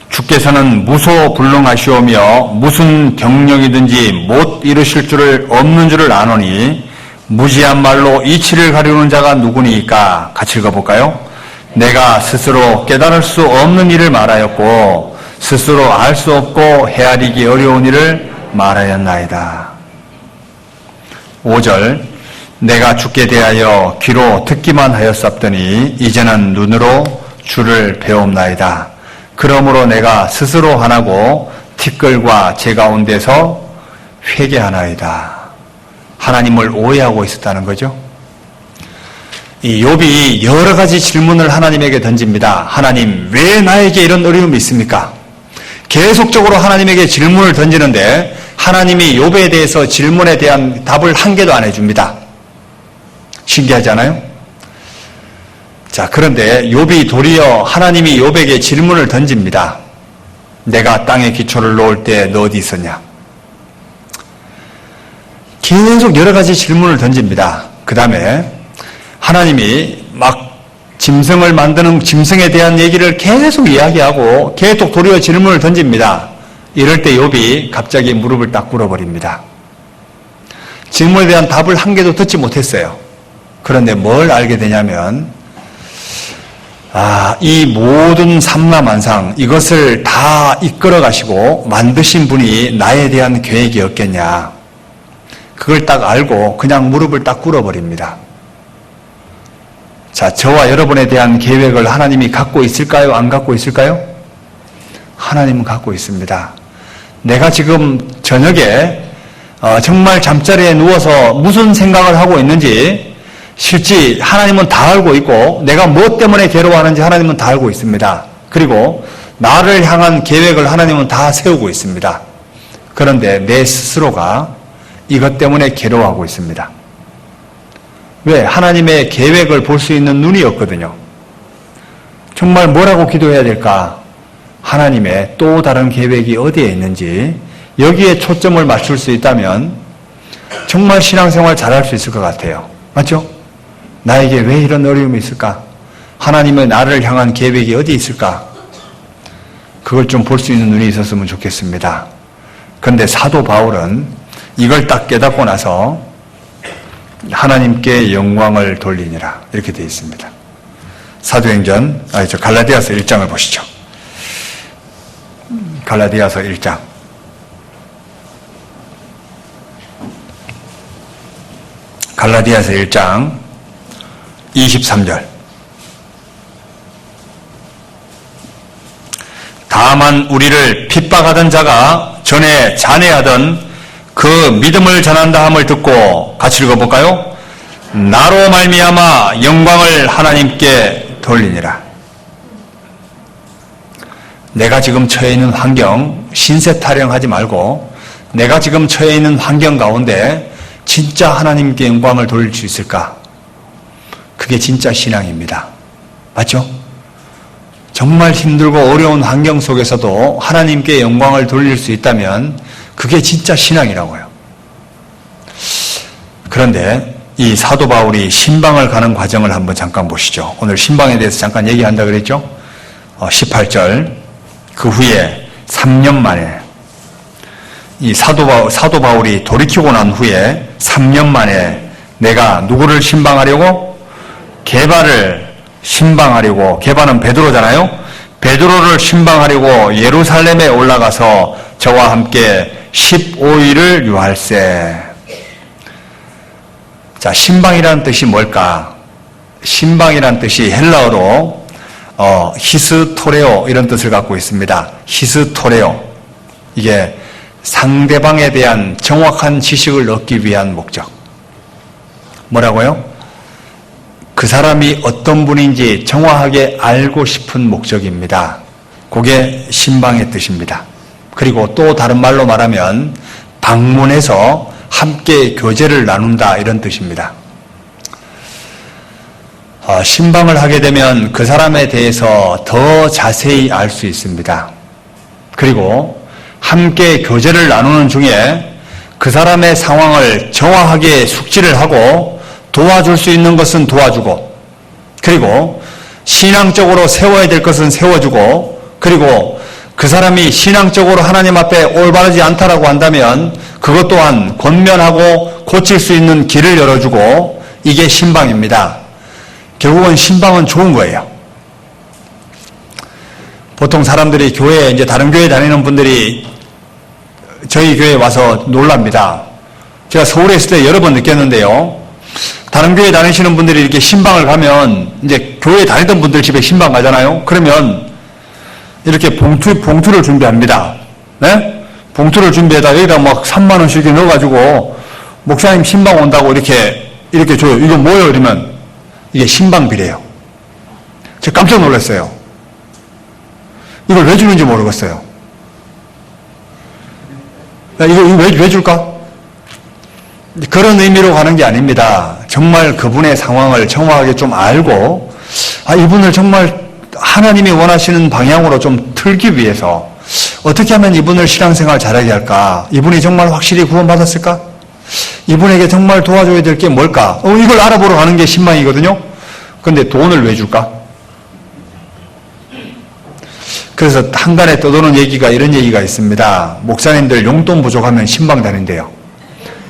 주께서는 무소불능하시오며 무슨 경력이든지 못 이루실 줄을 없는 줄을 아노니 무지한 말로 이치를 가리우는 자가 누구니까? 같이 읽어볼까요? 내가 스스로 깨달을 수 없는 일을 말하였고 스스로 알 수 없고 헤아리기 어려운 일을 말하였나이다. 5절. 내가 주께 대하여 귀로 듣기만 하였었더니 이제는 눈으로 주를 배움나이다. 그러므로 내가 스스로 하나고 티끌과 제 가운데서 회개하나이다. 하나님을 오해하고 있었다는 거죠. 이 욥이 여러 가지 질문을 하나님에게 던집니다. 하나님, 왜 나에게 이런 어려움이 있습니까? 계속적으로 하나님에게 질문을 던지는데 하나님이 욥에 대해서 질문에 대한 답을 한 개도 안 해줍니다. 신기하지 않아요? 자, 그런데 욥이 도리어 하나님이 욥에게 질문을 던집니다. 내가 땅에 기초를 놓을 때 너 어디 있었냐? 계속 여러 가지 질문을 던집니다. 그 다음에 하나님이 막 짐승을 만드는 짐승에 대한 얘기를 계속 이야기하고 계속 도리어 질문을 던집니다. 이럴 때 욥이 갑자기 무릎을 딱 꿇어버립니다. 질문에 대한 답을 한 개도 듣지 못했어요. 그런데 뭘 알게 되냐면 이 모든 삼라만상 이것을 다 이끌어 가시고 만드신 분이 나에 대한 계획이었겠냐. 그걸 딱 알고 그냥 무릎을 딱 꿇어버립니다. 자, 저와 여러분에 대한 계획을 하나님이 갖고 있을까요? 안 갖고 있을까요? 하나님은 갖고 있습니다. 내가 지금 저녁에 정말 잠자리에 누워서 무슨 생각을 하고 있는지 실제 하나님은 다 알고 있고 내가 무엇 때문에 괴로워하는지 하나님은 다 알고 있습니다. 그리고 나를 향한 계획을 하나님은 다 세우고 있습니다. 그런데 내 스스로가 이것 때문에 괴로워하고 있습니다. 왜? 하나님의 계획을 볼 수 있는 눈이 없거든요. 정말 뭐라고 기도해야 될까? 하나님의 또 다른 계획이 어디에 있는지 여기에 초점을 맞출 수 있다면 정말 신앙생활 잘할 수 있을 것 같아요. 맞죠? 나에게 왜 이런 어려움이 있을까? 하나님의 나를 향한 계획이 어디 있을까? 그걸 좀 볼 수 있는 눈이 있었으면 좋겠습니다. 그런데 사도 바울은 이걸 딱 깨닫고 나서 하나님께 영광을 돌리니라 이렇게 되어 있습니다. 사도행전, 갈라디아서 1장을 보시죠. 갈라디아서 1장. 갈라디아서 1장 23절. 다만 우리를 핍박하던 자가 전에 잔해하던 그 믿음을 전한다 함을 듣고 같이 읽어볼까요? 나로 말미암아 영광을 하나님께 돌리니라. 내가 지금 처해 있는 환경, 신세 타령하지 말고 내가 지금 처해 있는 환경 가운데 진짜 하나님께 영광을 돌릴 수 있을까? 그게 진짜 신앙입니다. 맞죠? 정말 힘들고 어려운 환경 속에서도 하나님께 영광을 돌릴 수 있다면 그게 진짜 신앙이라고요. 그런데 이 사도 바울이 신방을 가는 과정을 한번 잠깐 보시죠. 오늘 신방에 대해서 잠깐 얘기한다 그랬죠? 18절. 그 후에 3년 만에 이 사도 바울이 돌이키고 난 후에 3년 만에 내가 누구를 신방하려고? 게바를 신방하려고, 게바는 베드로잖아요. 베드로를 신방하려고 예루살렘에 올라가서 저와 함께 15일을 유할세. 자, 신방이라는 뜻이 뭘까? 신방이라는 뜻이 헬라어로 히스토레오 이런 뜻을 갖고 있습니다. 히스토레오. 이게 상대방에 대한 정확한 지식을 얻기 위한 목적. 뭐라고요? 그 사람이 어떤 분인지 정확하게 알고 싶은 목적입니다. 그게 신방의 뜻입니다. 그리고 또 다른 말로 말하면 방문해서 함께 교제를 나눈다 이런 뜻입니다. 신방을 하게 되면 그 사람에 대해서 더 자세히 알 수 있습니다. 그리고 함께 교제를 나누는 중에 그 사람의 상황을 정확하게 숙지를 하고 도와줄 수 있는 것은 도와주고, 그리고 신앙적으로 세워야 될 것은 세워주고, 그리고 그 사람이 신앙적으로 하나님 앞에 올바르지 않다라고 한다면 그것 또한 권면하고 고칠 수 있는 길을 열어주고, 이게 신방입니다. 결국은 신방은 좋은 거예요. 보통 사람들이 교회에, 이제 다른 교회 다니는 분들이 저희 교회에 와서 놀랍니다. 제가 서울에 있을 때 여러 번 느꼈는데요. 다른 교회 다니시는 분들이 이렇게 신방을 가면, 이제 교회 다니던 분들 집에 신방 가잖아요. 그러면 이렇게 봉투를 준비합니다. 네? 봉투를 준비해다 여기다 막 3만원씩 넣어가지고 목사님 신방 온다고 이렇게 줘요. 이거 뭐예요? 이러면 이게 신방비래요. 제가 깜짝 놀랐어요. 이걸 왜 주는지 모르겠어요. 이거 왜 줄까? 그런 의미로 가는 게 아닙니다. 정말 그분의 상황을 정확하게 좀 알고, 이분을 정말 하나님이 원하시는 방향으로 좀 틀기 위해서 어떻게 하면 이분을 신앙생활 잘하게 할까? 이분이 정말 확실히 구원받았을까? 이분에게 정말 도와줘야 될 게 뭘까? 이걸 알아보러 가는 게 신방이거든요. 근데 돈을 왜 줄까? 그래서 한간에 떠도는 얘기가 이런 얘기가 있습니다. 목사님들 용돈 부족하면 신방 다닌대요.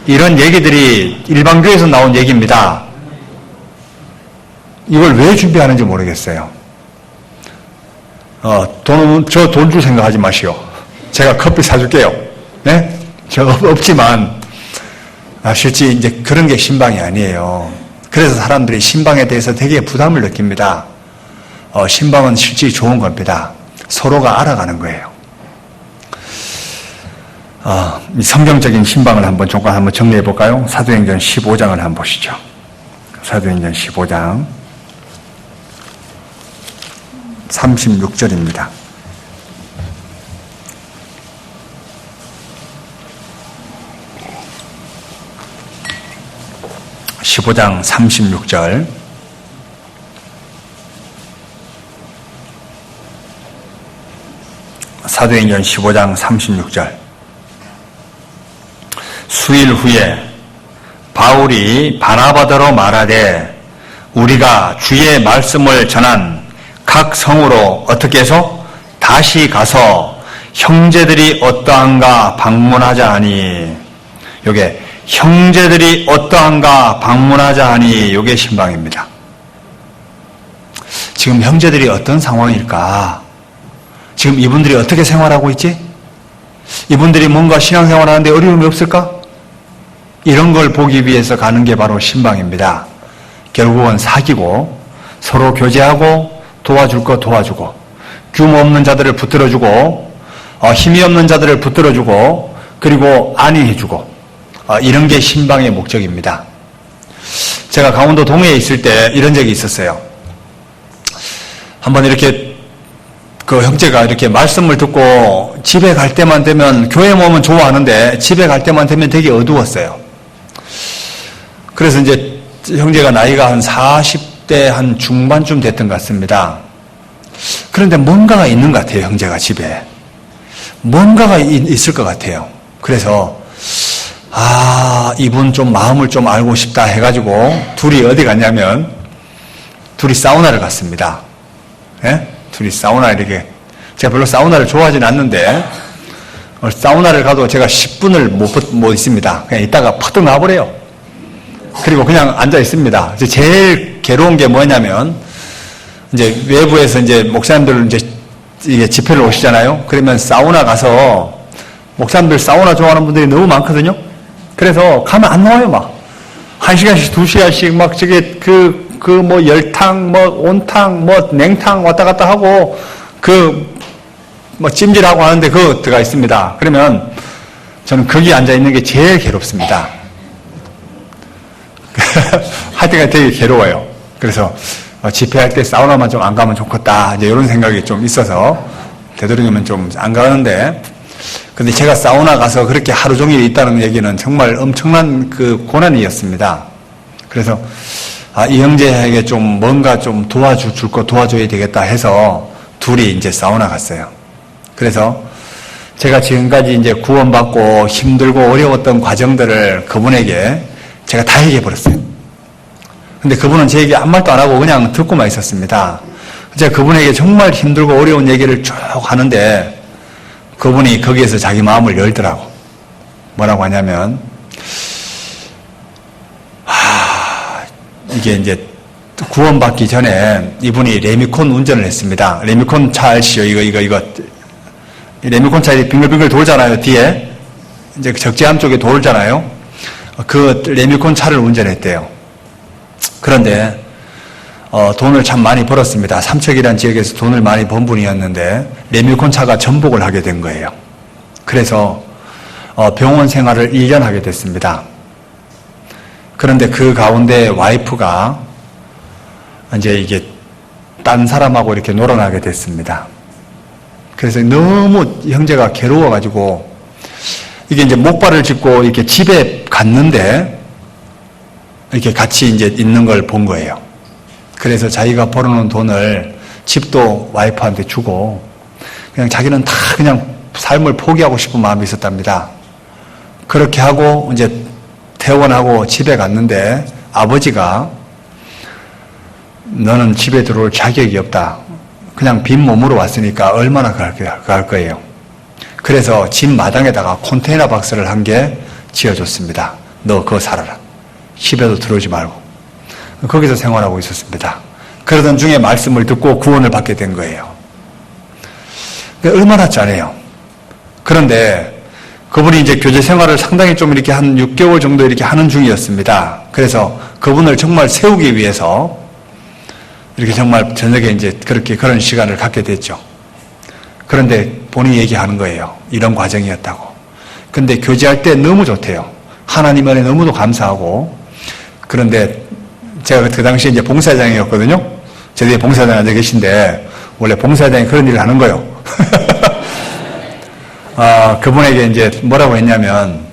이런 얘기들이 일반 교회에서 나온 얘기입니다. 이걸 왜 준비하는지 모르겠어요. 저 돈 줄 생각하지 마시오. 제가 커피 사줄게요. 네? 저 없지만, 실제 이제 그런 게 신방이 아니에요. 그래서 사람들이 신방에 대해서 되게 부담을 느낍니다. 신방은 실제 좋은 겁니다. 서로가 알아가는 거예요. 성경적인 신방을 잠깐 한번 정리해 볼까요? 사도행전 15장을 한번 보시죠. 사도행전 15장 36절입니다. 15장 36절. 사도행전 15장 36절. 수일 후에 바울이 바나바더러 말하되 우리가 주의 말씀을 전한 각 성으로 어떻게 해서 다시 가서 형제들이 어떠한가 방문하자 하니, 요게 형제들이 어떠한가 방문하자 하니 요게 신방입니다. 지금 형제들이 어떤 상황일까? 지금 이분들이 어떻게 생활하고 있지? 이분들이 뭔가 신앙생활하는데 어려움이 없을까? 이런 걸 보기 위해서 가는 게 바로 신방입니다. 결국은 사귀고 서로 교제하고 도와줄 거 도와주고 규모 없는 자들을 붙들어주고 힘이 없는 자들을 붙들어주고 그리고 안위해주고 이런 게 신방의 목적입니다. 제가 강원도 동해에 있을 때 이런 적이 있었어요. 한번 이렇게 그 형제가 이렇게 말씀을 듣고 집에 갈 때만 되면 교회 모으면 좋아하는데 집에 갈 때만 되면 되게 어두웠어요. 그래서 이제 형제가 나이가 한 40대 한 중반쯤 됐던 것 같습니다. 그런데 뭔가가 있는 것 같아요. 형제가 집에 뭔가가 있을 것 같아요. 그래서 이분 좀 마음을 좀 알고 싶다 해가지고 둘이 어디 갔냐면 둘이 사우나를 갔습니다. 예? 둘이 사우나 이렇게, 제가 별로 사우나를 좋아하진 않는데 사우나를 가도 제가 10분을 못 있습니다. 그냥 있다가 퍼뜩 나와버려요. 그리고 그냥 앉아 있습니다. 제일 괴로운 게 뭐냐면 이제 외부에서 이제 목사님들 이제 이게 집회를 오시잖아요. 그러면 사우나 가서 목사님들 사우나 좋아하는 분들이 너무 많거든요. 그래서 가면 안 나와요. 막 1시간씩 2시간씩 막 저게 뭐 열탕, 뭐 온탕, 뭐 냉탕 왔다 갔다 하고 뭐 찜질하고 하는데 그거 들어가 있습니다. 그러면 저는 거기 앉아 있는 게 제일 괴롭습니다. 할 때가 되게 괴로워요. 그래서 집회할 때 사우나만 좀 안 가면 좋겠다. 이제 이런 생각이 좀 있어서 되도록이면 좀 안 가는데, 근데 제가 사우나 가서 그렇게 하루 종일 있다는 얘기는 정말 엄청난 그 고난이었습니다. 그래서 이 형제에게 좀 뭔가 좀 도와줄 거 도와줘야 되겠다 해서 둘이 이제 사우나 갔어요. 그래서 제가 지금까지 이제 구원받고 힘들고 어려웠던 과정들을 그분에게 제가 다 얘기해버렸어요. 근데 그분은 제 얘기 아무 말도 안 하고 그냥 듣고만 있었습니다. 제가 그분에게 정말 힘들고 어려운 얘기를 쭉 하는데 그분이 거기에서 자기 마음을 열더라고. 뭐라고 하냐면, 이게 이제 구원받기 전에 이분이 레미콘 운전을 했습니다. 레미콘 차 아시죠? 이거. 레미콘 차 빙글빙글 돌잖아요, 뒤에. 이제 적재함 쪽에 돌잖아요. 그 레미콘 차를 운전했대요. 그런데, 돈을 참 많이 벌었습니다. 삼척이라는 지역에서 돈을 많이 번 분이었는데, 레미콘 차가 전복을 하게 된 거예요. 그래서, 병원 생활을 1년 하게 됐습니다. 그런데 그 가운데 와이프가 이제 이게 딴 사람하고 이렇게 놀아나게 됐습니다. 그래서 너무 형제가 괴로워가지고 이게 이제 목발을 짚고 이렇게 집에 갔는데 이렇게 같이 이제 있는 걸 본 거예요. 그래서 자기가 벌어놓은 돈을 집도 와이프한테 주고 그냥 자기는 다 그냥 삶을 포기하고 싶은 마음이 있었답니다. 그렇게 하고 이제 퇴원하고 집에 갔는데 아버지가 너는 집에 들어올 자격이 없다. 그냥 빈 몸으로 왔으니까 얼마나 갈 거예요. 그래서 집 마당에다가 컨테이너 박스를 한 개 지어줬습니다. 너 그거 살아라. 집에도 들어오지 말고. 거기서 생활하고 있었습니다. 그러던 중에 말씀을 듣고 구원을 받게 된 거예요. 얼마나 짠해요. 그런데 그분이 이제 교제 생활을 상당히 좀 이렇게 한 6개월 정도 이렇게 하는 중이었습니다. 그래서 그분을 정말 세우기 위해서 이렇게 정말 저녁에 이제 그런 시간을 갖게 됐죠. 그런데 본인이 얘기하는 거예요. 이런 과정이었다고. 근데 교제할 때 너무 좋대요. 하나님 안에 너무도 감사하고. 그런데 제가 그 당시에 이제 봉사장이었거든요. 제 뒤에 봉사장 앉아 계신데 원래 봉사장이 그런 일을 하는 거예요. 그분에게 이제 뭐라고 했냐면,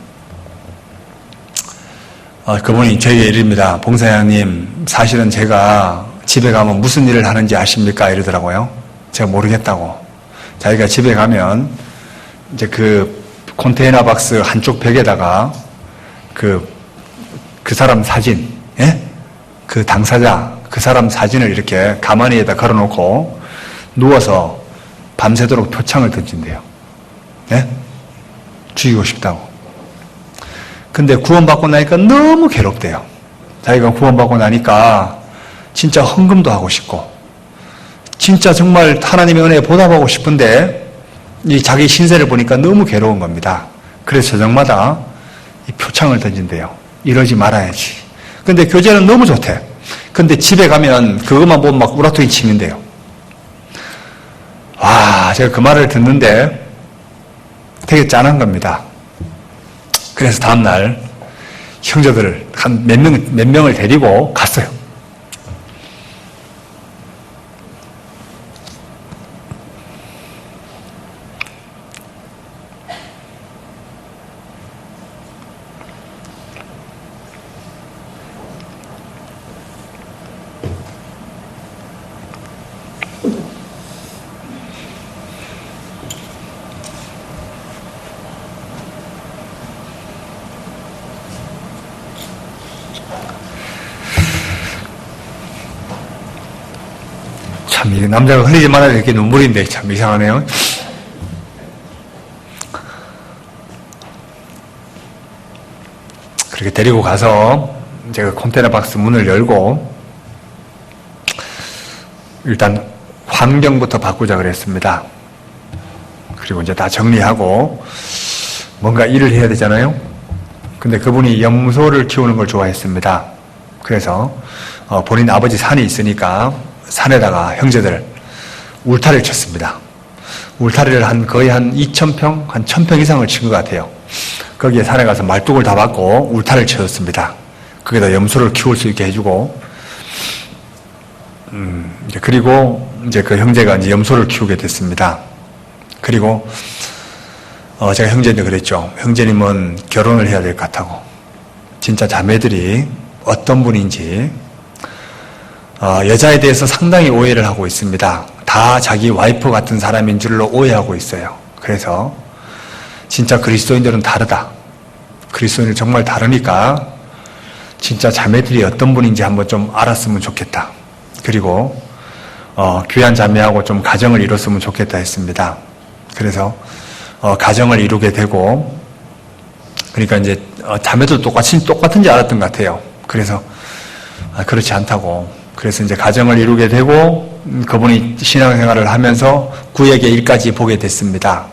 그분이 저에게 이릅니다. 봉사장님, 사실은 제가 집에 가면 무슨 일을 하는지 아십니까? 이러더라고요. 제가 모르겠다고. 자기가 집에 가면 이제 그 컨테이너 박스 한쪽 벽에다가 그 사람 사진, 예? 그 당사자, 그 사람 사진을 이렇게 가마니에다 걸어놓고 누워서 밤새도록 표창을 던진대요. 예? 죽이고 싶다고. 근데 구원받고 나니까 너무 괴롭대요. 자기가 구원받고 나니까 진짜 헌금도 하고 싶고, 진짜 정말 하나님의 은혜에 보답하고 싶은데, 이 자기 신세를 보니까 너무 괴로운 겁니다. 그래서 저녁마다 이 표창을 던진대요. 이러지 말아야지. 근데 교제는 너무 좋대. 근데 집에 가면 그것만 보면 막 우라통이 치는데요. 와, 제가 그 말을 듣는데 되게 짠한 겁니다. 그래서 다음날 형제들을 한 몇 명을 데리고 갔어요. 참, 이 남자가 흘리지 말아야 될 게 눈물인데 참 이상하네요. 그렇게 데리고 가서 제가 컨테이너 박스 문을 열고 일단 환경부터 바꾸자 그랬습니다. 그리고 이제 다 정리하고 뭔가 일을 해야 되잖아요. 근데 그분이 염소를 키우는 걸 좋아했습니다. 그래서 본인 아버지 산이 있으니까 산에다가 형제들 울타리를 쳤습니다. 울타리를 거의 한 2,000평, 한 1,000평 이상을 친 것 같아요. 거기에 산에 가서 말뚝을 다 박고 울타리를 쳤습니다. 거기다 염소를 키울 수 있게 해주고, 그리고 이제 그 형제가 이제 염소를 키우게 됐습니다. 그리고 제가 형제한테 그랬죠. 형제님은 결혼을 해야 될 것 같다고. 진짜 자매들이 어떤 분인지 여자에 대해서 상당히 오해를 하고 있습니다. 다 자기 와이프 같은 사람인 줄로 오해하고 있어요. 그래서 진짜 그리스도인들은 다르다. 그리스도인은 정말 다르니까 진짜 자매들이 어떤 분인지 한번 좀 알았으면 좋겠다. 그리고 귀한 자매하고 좀 가정을 이뤘으면 좋겠다 했습니다. 그래서 가정을 이루게 되고, 그러니까 이제 자매도 똑같은지 알았던 것 같아요. 그래서 그렇지 않다고. 그래서 이제 가정을 이루게 되고 그분이 신앙생활을 하면서 구역의 일까지 보게 됐습니다.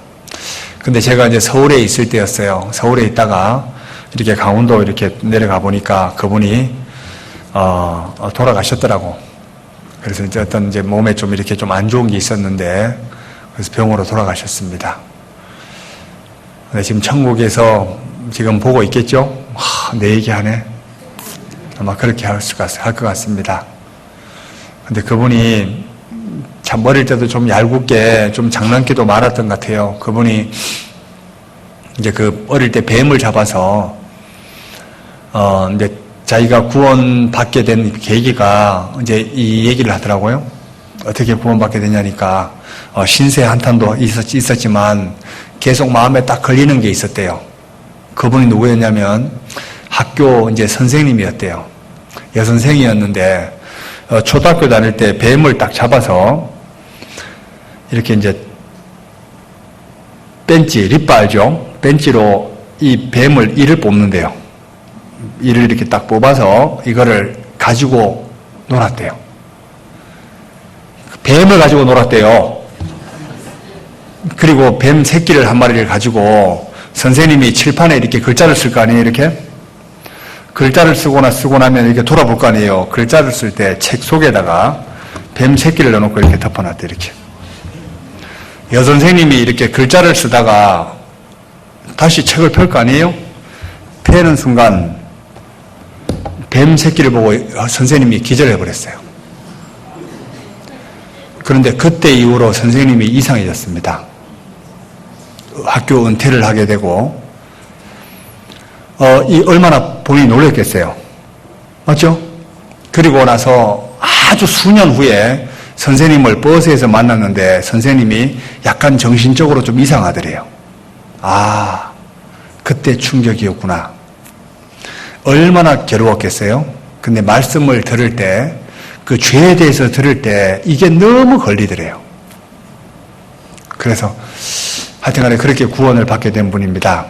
근데 제가 이제 서울에 있을 때였어요. 서울에 있다가 이렇게 강원도 이렇게 내려가 보니까 그분이 돌아가셨더라고. 그래서 이제 어떤 이제 몸에 좀 이렇게 좀 안 좋은 게 있었는데 그래서 병으로 돌아가셨습니다. 근데 지금 천국에서 지금 보고 있겠죠? 내 얘기하네. 아마 그렇게 할 것 같습니다. 근데 그분이 참 어릴 때도 좀 얄궂게 좀 장난기도 많았던 것 같아요. 그분이 이제 그 어릴 때 뱀을 잡아서 이제 자기가 구원받게 된 계기가 이제 이 얘기를 하더라고요. 어떻게 구원받게 되냐니까 신세 한탄도 있었지만 계속 마음에 딱 걸리는 게 있었대요. 그분이 누구였냐면 학교 이제 선생님이었대요. 여선생이었는데 초등학교 다닐 때 뱀을 딱 잡아서 이렇게 이제 벤치, 립바 알죠? 벤치로 이 뱀을 이를 뽑는데요. 이를 이렇게 딱 뽑아서 이거를 가지고 놀았대요. 뱀을 가지고 놀았대요. 그리고 뱀 새끼를 한 마리를 가지고 선생님이 칠판에 이렇게 글자를 쓸 거 아니에요, 이렇게? 글자를 쓰고 나면 이렇게 돌아볼 거 아니에요. 글자를 쓸 때 책 속에다가 뱀 새끼를 넣어놓고 이렇게 덮어놨대, 이렇게. 여선생님이 이렇게 글자를 쓰다가 다시 책을 펼 거 아니에요? 펴는 순간 뱀 새끼를 보고 선생님이 기절해버렸어요. 그런데 그때 이후로 선생님이 이상해졌습니다. 학교 은퇴를 하게 되고, 이 얼마나 본인이 놀랬겠어요. 맞죠? 그리고 나서 아주 수년 후에 선생님을 버스에서 만났는데 선생님이 약간 정신적으로 좀 이상하더래요. 아, 그때 충격이었구나. 얼마나 괴로웠겠어요? 근데 말씀을 들을 때, 그 죄에 대해서 들을 때 이게 너무 걸리더래요. 그래서 하여튼간에 그렇게 구원을 받게 된 분입니다.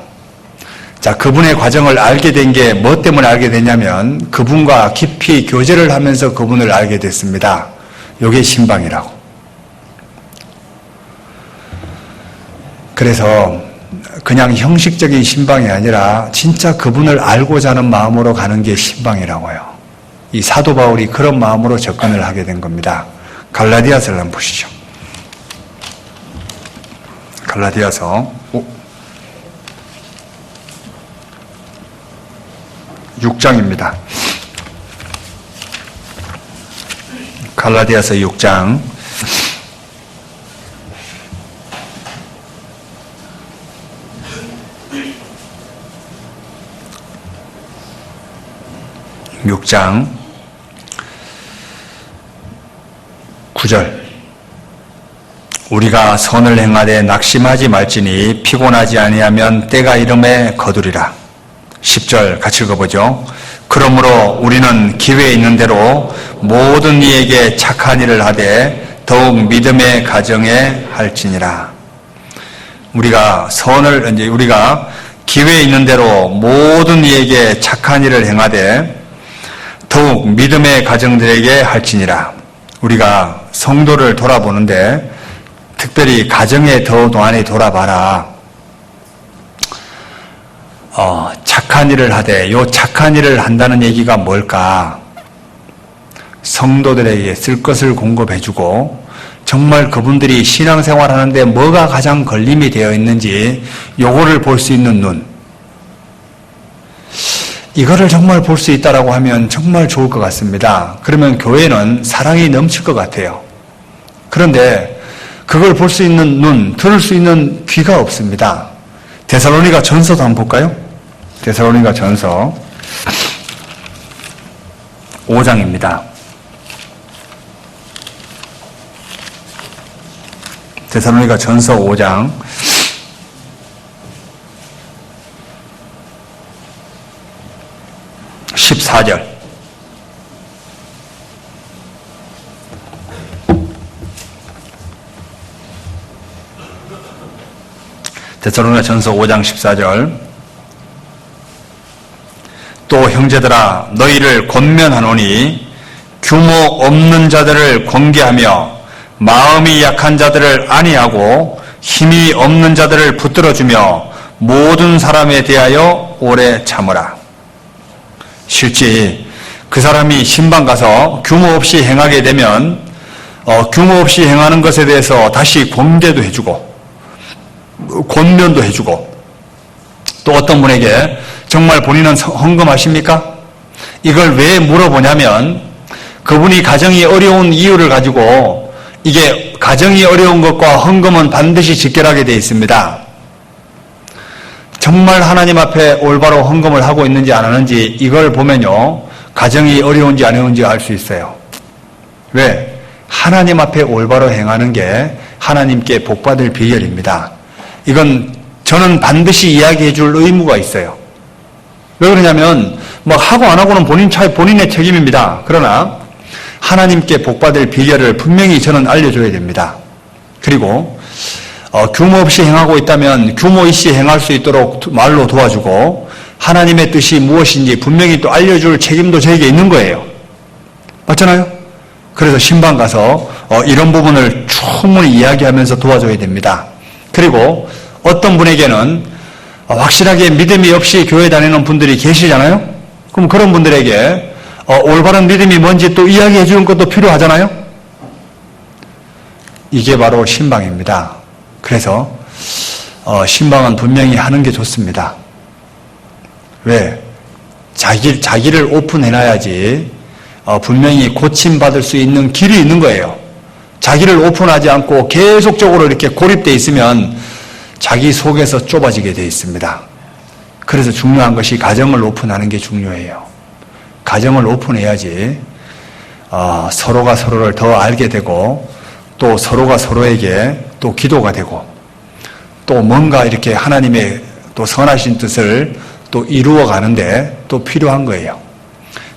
자, 그분의 과정을 알게 된 게 뭐 때문에 알게 됐냐면 그분과 깊이 교제를 하면서 그분을 알게 됐습니다. 요게 신방이라고. 그래서 그냥 형식적인 신방이 아니라 진짜 그분을 알고자 하는 마음으로 가는 게 신방이라고요. 이 사도 바울이 그런 마음으로 접근을 하게 된 겁니다. 갈라디아서를 한번 보시죠. 갈라디아서 6장입니다. 갈라디아서 6장 9절 우리가 선을 행하되 낙심하지 말지니 피곤하지 아니하면 때가 이름에 거두리라. 10절 같이 읽어보죠. 그러므로 우리는 기회에 있는 대로 모든 이에게 착한 일을 하되 더욱 믿음의 가정에 할지니라. 우리가 기회에 있는 대로 모든 이에게 착한 일을 행하되 더욱 믿음의 가정들에게 할지니라. 우리가 성도를 돌아보는데 특별히 가정에 더 많이 돌아봐라. 착한 일을 하되 요 착한 일을 한다는 얘기가 뭘까? 성도들에게 쓸 것을 공급해주고 정말 그분들이 신앙생활 하는데 뭐가 가장 걸림이 되어 있는지 요거를 볼 수 있는 눈. 이거를 정말 볼 수 있다라고 하면 정말 좋을 것 같습니다. 그러면 교회는 사랑이 넘칠 것 같아요. 그런데 그걸 볼 수 있는 눈, 들을 수 있는 귀가 없습니다. 데살로니가 전서도 한번 볼까요? 데살로니가 전서 5장입니다. 데살로니가 전서 5장 14절 데살로니가 전서 5장 14절 또 형제들아 너희를 권면하노니 규모 없는 자들을 권계하며 마음이 약한 자들을 안위하고 힘이 없는 자들을 붙들어주며 모든 사람에 대하여 오래 참으라. 실제 그 사람이 신방 가서 규모 없이 행하게 되면 규모 없이 행하는 것에 대해서 다시 권계도 해주고 권면도 해주고 또 어떤 분에게 정말 본인은 헌금하십니까? 이걸 왜 물어보냐면 그분이 가정이 어려운 이유를 가지고 이게 가정이 어려운 것과 헌금은 반드시 직결하게 되어 있습니다. 정말 하나님 앞에 올바로 헌금을 하고 있는지 안 하는지 이걸 보면요. 가정이 어려운지 안 어려운지 알 수 있어요. 왜? 하나님 앞에 올바로 행하는 게 하나님께 복받을 비결입니다. 이건 저는 반드시 이야기해 줄 의무가 있어요. 왜 그러냐면 하고 안 하고는 본인의 책임입니다. 그러나 하나님께 복받을 비결을 분명히 저는 알려줘야 됩니다. 그리고 규모 없이 행하고 있다면 규모 있이 행할 수 있도록 말로 도와주고 하나님의 뜻이 무엇인지 분명히 또 알려줄 책임도 저에게 있는 거예요. 맞잖아요? 그래서 신방 가서 이런 부분을 충분히 이야기하면서 도와줘야 됩니다. 그리고 어떤 분에게는 확실하게 믿음이 없이 교회 다니는 분들이 계시잖아요? 그럼 그런 분들에게 올바른 믿음이 뭔지 또 이야기해 주는 것도 필요하잖아요? 이게 바로 신방입니다. 그래서 신방은 분명히 하는 게 좋습니다. 왜? 자기를 오픈해놔야지 분명히 고침받을 수 있는 길이 있는 거예요. 자기를 오픈하지 않고 계속적으로 이렇게 고립되어 있으면 자기 속에서 좁아지게 되어 있습니다. 그래서 중요한 것이 가정을 오픈하는 게 중요해요. 가정을 오픈해야지 서로가 서로를 더 알게 되고 또 서로가 서로에게 또 기도가 되고 또 뭔가 이렇게 하나님의 또 선하신 뜻을 또 이루어 가는데 또 필요한 거예요.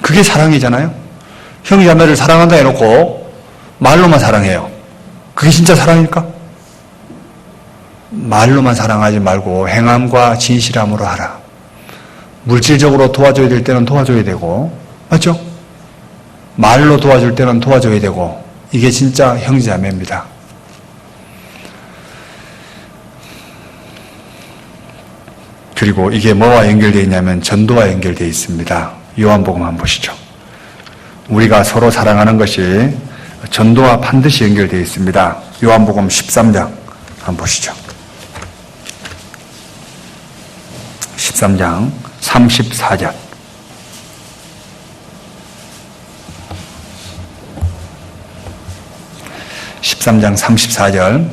그게 사랑이잖아요. 형제자매를 사랑한다 해놓고 말로만 사랑해요. 그게 진짜 사랑일까? 말로만 사랑하지 말고 행함과 진실함으로 하라. 물질적으로 도와줘야 될 때는 도와줘야 되고, 맞죠? 말로 도와줄 때는 도와줘야 되고, 이게 진짜 형제자매입니다. 그리고 이게 뭐와 연결되어 있냐면 전도와 연결되어 있습니다. 요한복음 한번 보시죠. 우리가 서로 사랑하는 것이 전도와 반드시 연결되어 있습니다. 요한복음 13장 한번 보시죠. 13장 34절. (13장 34절)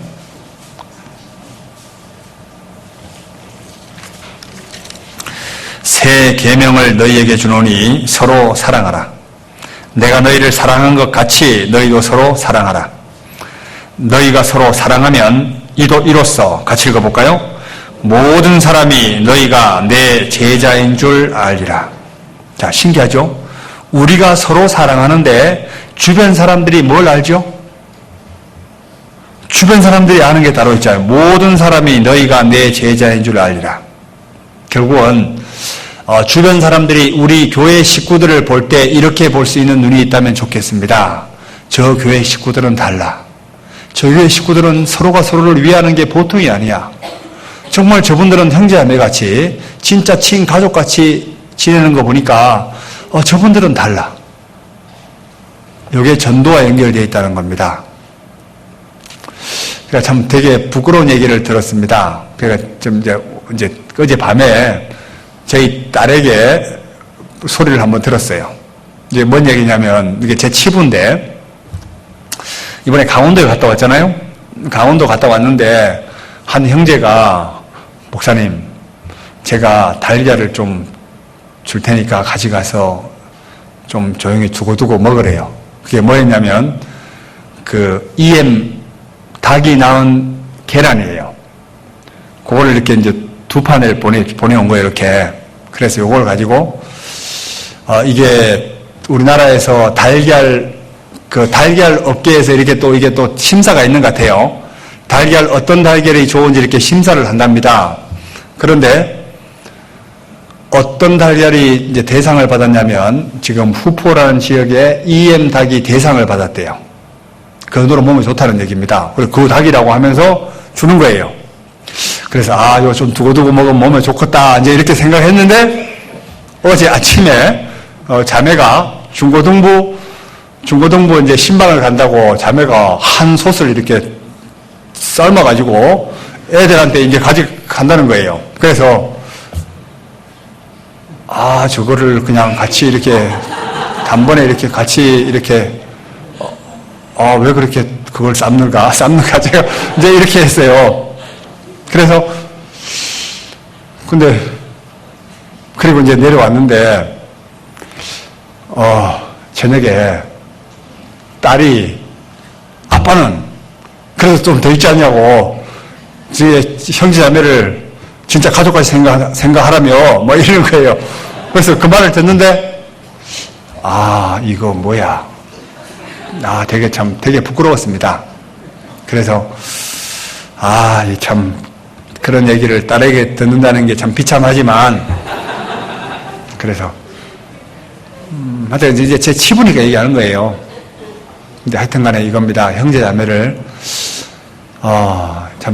새 계명을 너희에게 주노니 서로 사랑하라. 내가 너희를 사랑한 것 같이 너희도 서로 사랑하라. 너희가 서로 사랑하면 이로써 같이 읽어볼까요? 모든 사람이 너희가 내 제자인 줄 알리라. 자, 신기하죠? 우리가 서로 사랑하는데 주변 사람들이 뭘 알죠? 주변 사람들이 아는 게 따로 있잖아요. 모든 사람이 너희가 내 제자인 줄 알리라. 결국은 주변 사람들이 우리 교회 식구들을 볼 때 이렇게 볼 수 있는 눈이 있다면 좋겠습니다. 저 교회 식구들은 달라. 저 교회 식구들은 서로가 서로를 위하는 게 보통이 아니야. 정말 저분들은 형제자매같이 진짜 친가족같이 지내는 거 보니까 저분들은 달라. 이게 전도와 연결되어 있다는 겁니다. 그러니까 참 되게 부끄러운 얘기를 들었습니다. 그러니까 좀 이제 어젯밤에 저희 딸에게 소리를 한번 들었어요. 이제 뭔 얘기냐면 이게 제 치부인데 이번에 강원도에 갔다 왔잖아요. 강원도 갔다 왔는데 한 형제가 목사님, 제가 달걀을 좀 줄 테니까 가져가서 좀 조용히 두고두고 먹으래요. 그게 뭐였냐면 그 EM 닭이 낳은 계란이에요. 그걸 이렇게 이제 두 판을 보내온 거예요, 이렇게. 그래서 이걸 가지고 이게 우리나라에서 달걀 업계에서 이게 또 심사가 있는 것 같아요. 어떤 달걀이 좋은지 이렇게 심사를 한답니다. 그런데 어떤 달걀이 이제 대상을 받았냐면 지금 후포라는 지역에 EM 닭이 대상을 받았대요. 그 정도로 몸에 좋다는 얘기입니다. 그리고 그 닭이라고 하면서 주는 거예요. 그래서 이거 좀 두고두고 먹으면 몸에 좋겠다 이제 이렇게 생각했는데 어제 아침에 자매가 중고등부 이제 신방을 간다고 자매가 한 솥을 이렇게 삶아가지고 애들한테 이제 간다는 거예요. 그래서 저거를 그냥 같이 이렇게 단번에 이렇게 같이 이렇게 왜 그렇게 그걸 삶는가 제가 이제 이렇게 했어요. 그래서 그리고 이제 내려왔는데 저녁에 딸이 아빠는 그래서 좀 더 있지 않냐고 형제자매를 진짜 가족까지 생각하라며 뭐 이러는 거예요. 그래서 그 말을 듣는데 이거 뭐야 되게 부끄러웠습니다. 그래서 참 그런 얘기를 딸에게 듣는다는 게 참 비참하지만 그래서 하여튼 이제 제 치부니까 얘기하는 거예요. 근데 하여튼 간에 이겁니다. 형제자매를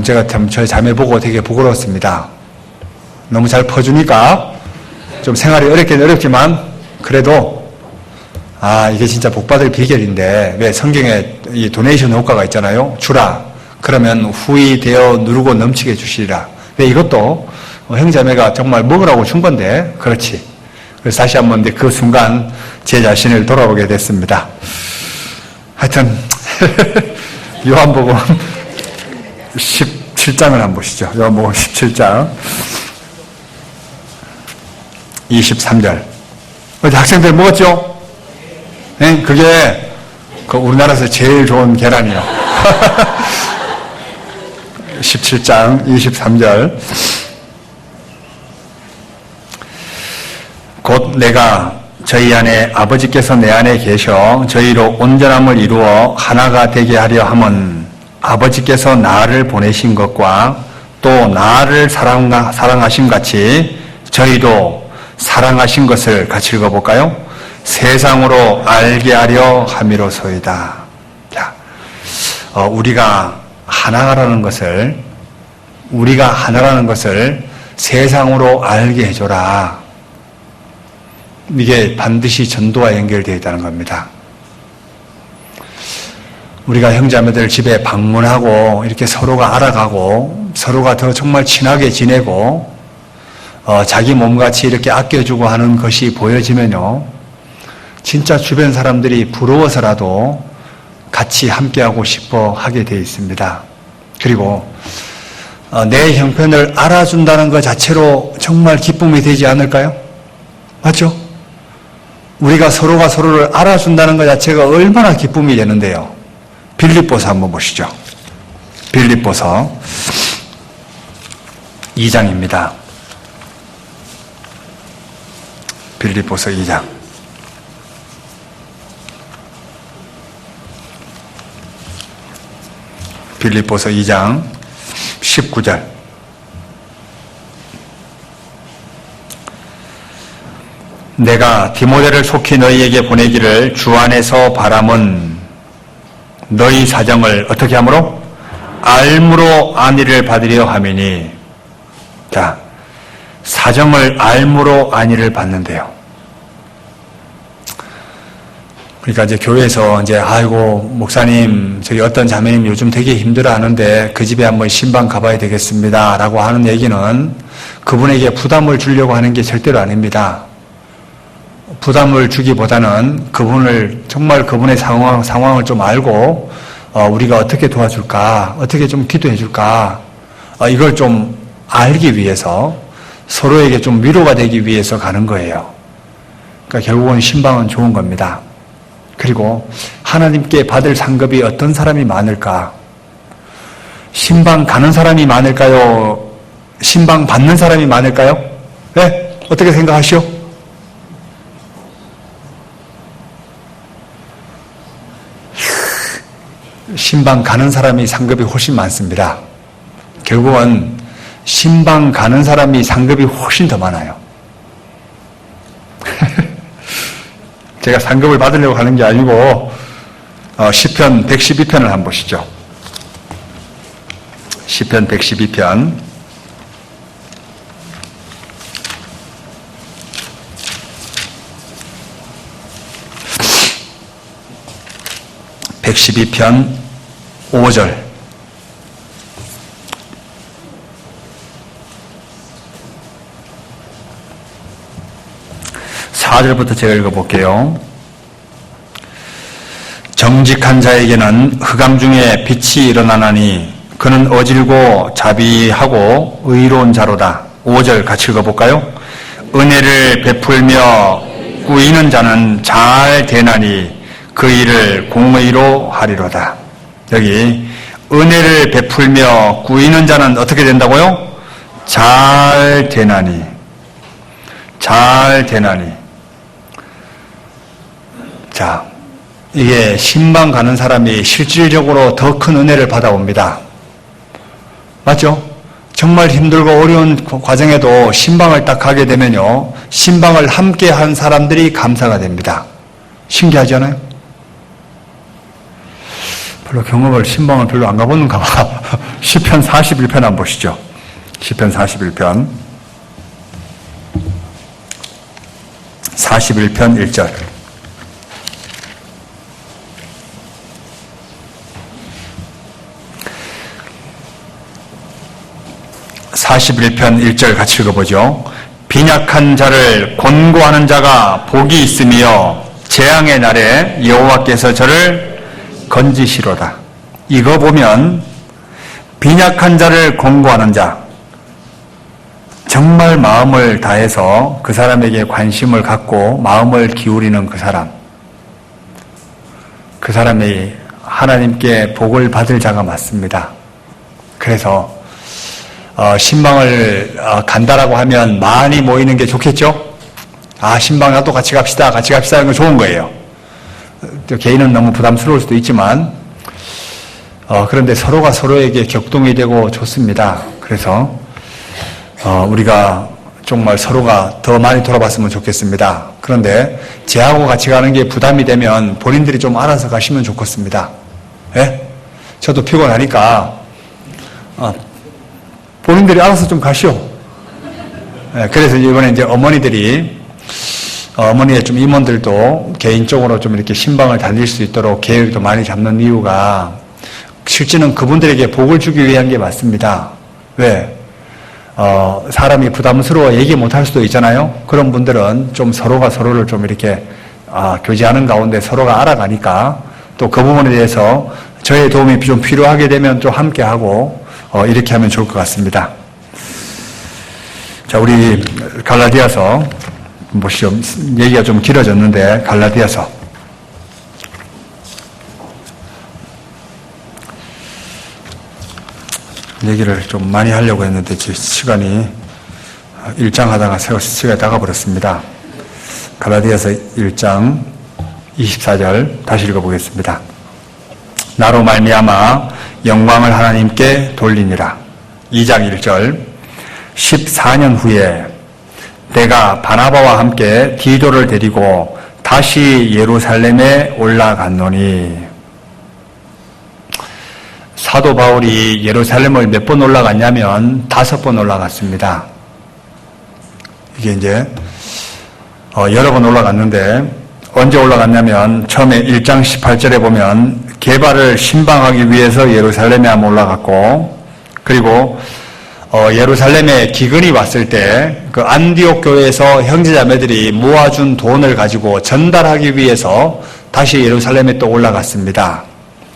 제가 저희 자매 보고 되게 부끄러웠습니다. 너무 잘 퍼주니까 좀 생활이 어렵긴 어렵지만 그래도 이게 진짜 복받을 비결인데 왜 성경에 이 도네이션 효과가 있잖아요. 주라. 그러면 후히 되어 누르고 넘치게 주시리라. 왜 이것도 형제자매가 정말 먹으라고 준 건데 그렇지. 그래서 다시 한번 그 순간 제 자신을 돌아보게 됐습니다. 하여튼 요한복음 17장을 한번 보시죠. 요한복음 17장 23절. 어제 학생들 먹었죠? 네? 그게 우리나라에서 제일 좋은 계란이요. 17장 23절. 곧 내가 저희 안에 아버지께서 내 안에 계셔 저희로 온전함을 이루어 하나가 되게 하려 함은 아버지께서 나를 보내신 것과 또 나를 사랑하신 같이 저희도 사랑하신 것을 같이 읽어볼까요? 세상으로 알게 하려 함이로소이다. 자, 우리가 하나라는 것을 세상으로 알게 해줘라. 이게 반드시 전도와 연결되어 있다는 겁니다. 우리가 형제자매들 집에 방문하고 이렇게 서로가 알아가고 서로가 더 정말 친하게 지내고 자기 몸같이 이렇게 아껴주고 하는 것이 보여지면요, 진짜 주변 사람들이 부러워서라도 같이 함께하고 싶어 하게 되어 있습니다. 그리고 내 형편을 알아준다는 것 자체로 정말 기쁨이 되지 않을까요? 맞죠? 우리가 서로가 서로를 알아준다는 것 자체가 얼마나 기쁨이 되는데요. 빌립보서 한번 보시죠. 빌립보서 2장입니다. 빌립보서 2장. 빌립보서 2장 19절. 내가 디모데를 속히 너희에게 보내기를 주 안에서 바람은 너희 사정을 어떻게 함으로? 알므로 안위를 받으려 함이니. 자, 사정을 알므로 안위를 받는데요. 그러니까 이제 교회에서 아이고 목사님 저기 어떤 자매님 요즘 되게 힘들어하는데 그 집에 한번 신방 가봐야 되겠습니다 라고 하는 얘기는 그분에게 부담을 주려고 하는 게 절대로 아닙니다. 부담을 주기보다는 정말 그분의 상황을 좀 알고 우리가 어떻게 도와줄까, 어떻게 좀 기도해 줄까, 이걸 좀 알기 위해서 서로에게 좀 위로가 되기 위해서 가는 거예요. 그러니까 결국은 신방은 좋은 겁니다. 그리고 하나님께 받을 상급이 어떤 사람이 많을까? 신방 가는 사람이 많을까요? 신방 받는 사람이 많을까요? 네? 어떻게 생각하시오? 신방 가는 사람이 상급이 훨씬 많습니다. 결국은 신방 가는 사람이 상급이 훨씬 더 많아요. 제가 상급을 받으려고 하는 게 아니고 시편 112편을 한번 보시죠. 시편 112편 112편 5절. (4절부터) 제가 읽어볼게요. 정직한 자에게는 흑암 중에 빛이 일어나나니 그는 어질고 자비하고 의로운 자로다. 5절 같이 읽어볼까요? 은혜를 베풀며 꾸이는 자는 잘 되나니 그 일을 공의로 하리로다. 여기 은혜를 베풀며 꾸이는 자는 어떻게 된다고요? 잘 되나니. 잘 되나니. 자, 이게 신방 가는 사람이 실질적으로 더 큰 은혜를 받아옵니다. 맞죠? 정말 힘들고 어려운 과정에도 신방을 딱 가게 되면요, 신방을 함께 한 사람들이 감사가 됩니다. 신기하지 않아요? 신방을 별로 안 가보는가 봐. 시편 41편 한번 보시죠. 시편 41편 1절. (41편) 1절 같이 읽어보죠. 빈약한 자를 권고하는 자가 복이 있으며 재앙의 날에 여호와께서 저를 건지시로다. 이거 보면 빈약한 자를 권고하는 자. 정말 마음을 다해서 그 사람에게 관심을 갖고 마음을 기울이는 그 사람이 하나님께 복을 받을 자가 맞습니다. 그래서 신방을 간다라고 하면 많이 모이는 게 좋겠죠? 신방 나도 같이 갑시다 하는 건 좋은 거예요. 개인은 너무 부담스러울 수도 있지만 그런데 서로가 서로에게 격동이 되고 좋습니다. 그래서 우리가 정말 서로가 더 많이 돌아봤으면 좋겠습니다. 그런데 제하고 같이 가는 게 부담이 되면 본인들이 좀 알아서 가시면 좋겠습니다. 예? 저도 피곤하니까 본인들이 알아서 좀 가시오. 예, 그래서 이번에 이제 어머니의 좀 임원들도 개인적으로 좀 이렇게 신방을 다닐 수 있도록 계획도 많이 잡는 이유가 실제는 그분들에게 복을 주기 위한 게 맞습니다. 왜? 사람이 부담스러워 얘기 못 할 수도 있잖아요. 그런 분들은 좀 서로가 서로를 좀 이렇게 교제하는 가운데 서로가 알아가니까 또 그 부분에 대해서 저의 도움이 좀 필요하게 되면 좀 함께하고 이렇게 하면 좋을 것 같습니다. 자, 우리 갈라디아서 보시죠. 얘기가 좀 길어졌는데 갈라디아서 얘기를 좀 많이 하려고 했는데 시간이 1장 하다가 시간이 다 가버렸습니다. 갈라디아서 1장 24절 다시 읽어보겠습니다. 나로 말미암아 영광을 하나님께 돌리니라. 2장 1절 14년 후에 내가 바나바와 함께 디도를 데리고 다시 예루살렘에 올라갔노니. 사도 바울이 예루살렘을 몇 번 올라갔냐면 5번 올라갔습니다. 이게 이제 여러 번 올라갔는데 언제 올라갔냐면 처음에 1장 18절에 보면 게바를 신방하기 위해서 예루살렘에 한번 올라갔고, 그리고 예루살렘에 기근이 왔을 때 그 안디옥 교회에서 형제자매들이 모아준 돈을 가지고 전달하기 위해서 다시 예루살렘에 또 올라갔습니다.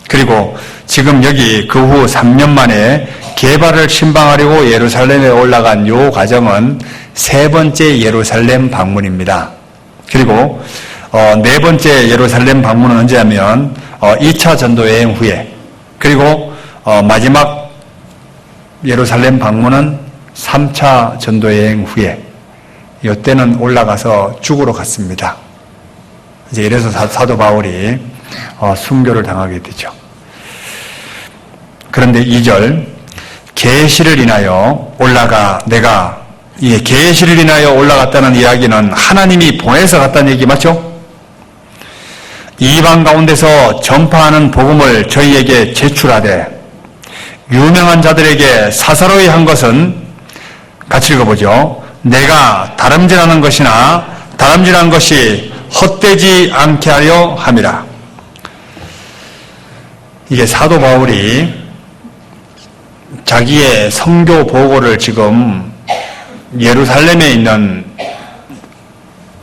그리고 지금 여기 그 후 3년 만에 게바를 신방하려고 예루살렘에 올라간 요 과정은 3번째 예루살렘 방문입니다. 그리고 4번째 예루살렘 방문은 언제냐면 2차 전도 여행 후에, 그리고 마지막 예루살렘 방문은 3차 전도 여행 후에, 이때는 올라가서 죽으러 갔습니다. 이제 이래서 사도 바울이 순교를 당하게 되죠. 그런데 2절 계시를 인하여 계시를 인하여 올라갔다는 이야기는 하나님이 보내서 갔다는 얘기 맞죠? 이방 가운데서 전파하는 복음을 저희에게 제출하되 유명한 자들에게 사사로이 한 것은, 같이 읽어보죠. 내가 다름질하는 것이나 다름질한 것이 헛되지 않게 하려 함이라. 이게 사도 바울이 자기의 선교 보고를 지금 예루살렘에 있는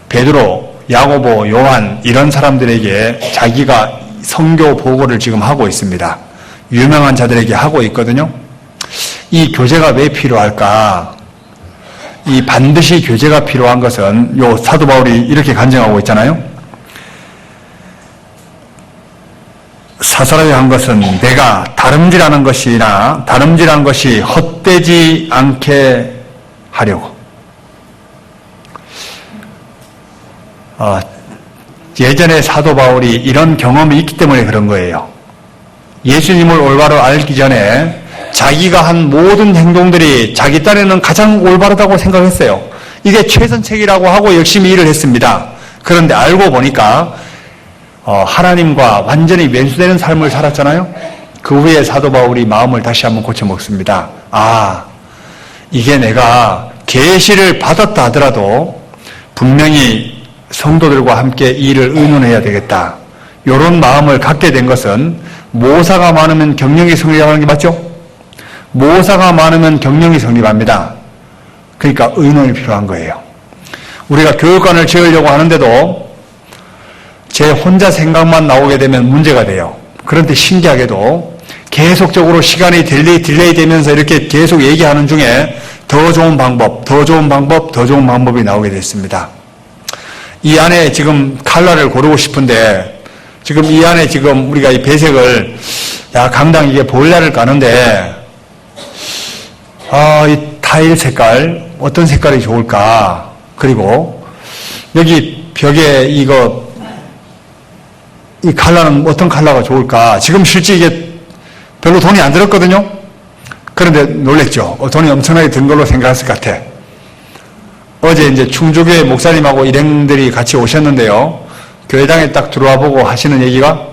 베드로, 야고보, 요한 이런 사람들에게 자기가 선교 보고를 지금 하고 있습니다. 유명한 자들에게 하고 있거든요. 이 교제가 왜 필요할까? 이 반드시 교제가 필요한 것은 요 사도 바울이 이렇게 간증하고 있잖아요. 사사로이 한 것은 내가 다름질하는 것이나 다름질한 것이 헛되지 않게 하려고. 예전에 사도 바울이 이런 경험이 있기 때문에 그런 거예요. 예수님을 올바로 알기 전에 자기가 한 모든 행동들이 자기 딴에는 가장 올바르다고 생각했어요. 이게 최선책이라고 하고 열심히 일을 했습니다. 그런데 알고 보니까 하나님과 완전히 왼수되는 삶을 살았잖아요. 그 후에 사도 바울이 마음을 다시 한번 고쳐먹습니다. 이게 내가 계시를 받았다 하더라도 분명히 성도들과 함께 이 일을 의논해야 되겠다. 이런 마음을 갖게 된 것은 모사가 많으면 경영이 성립하는 게 맞죠? 모사가 많으면 경영이 성립합니다. 그러니까 의논이 필요한 거예요. 우리가 교육관을 지으려고 하는데도 제 혼자 생각만 나오게 되면 문제가 돼요. 그런데 신기하게도 계속적으로 시간이 딜레이 되면서 이렇게 계속 얘기하는 중에 더 좋은 방법, 더 좋은 방법, 더 좋은 방법이 나오게 됐습니다. 이 안에 지금 컬러를 고르고 싶은데 지금 이 안에 지금 우리가 이 배색을 강당 이게 보일러를 까는데 이 타일 색깔 어떤 색깔이 좋을까? 그리고 여기 벽에 이 컬러는 어떤 컬러가 좋을까? 지금 실제 이게 별로 돈이 안 들었거든요. 그런데 놀랬죠. 돈이 엄청나게 든 걸로 생각했을 것 같아. 어제 이제 충주교회 목사님하고 일행들이 같이 오셨는데요. 교회당에 딱 들어와 보고 하시는 얘기가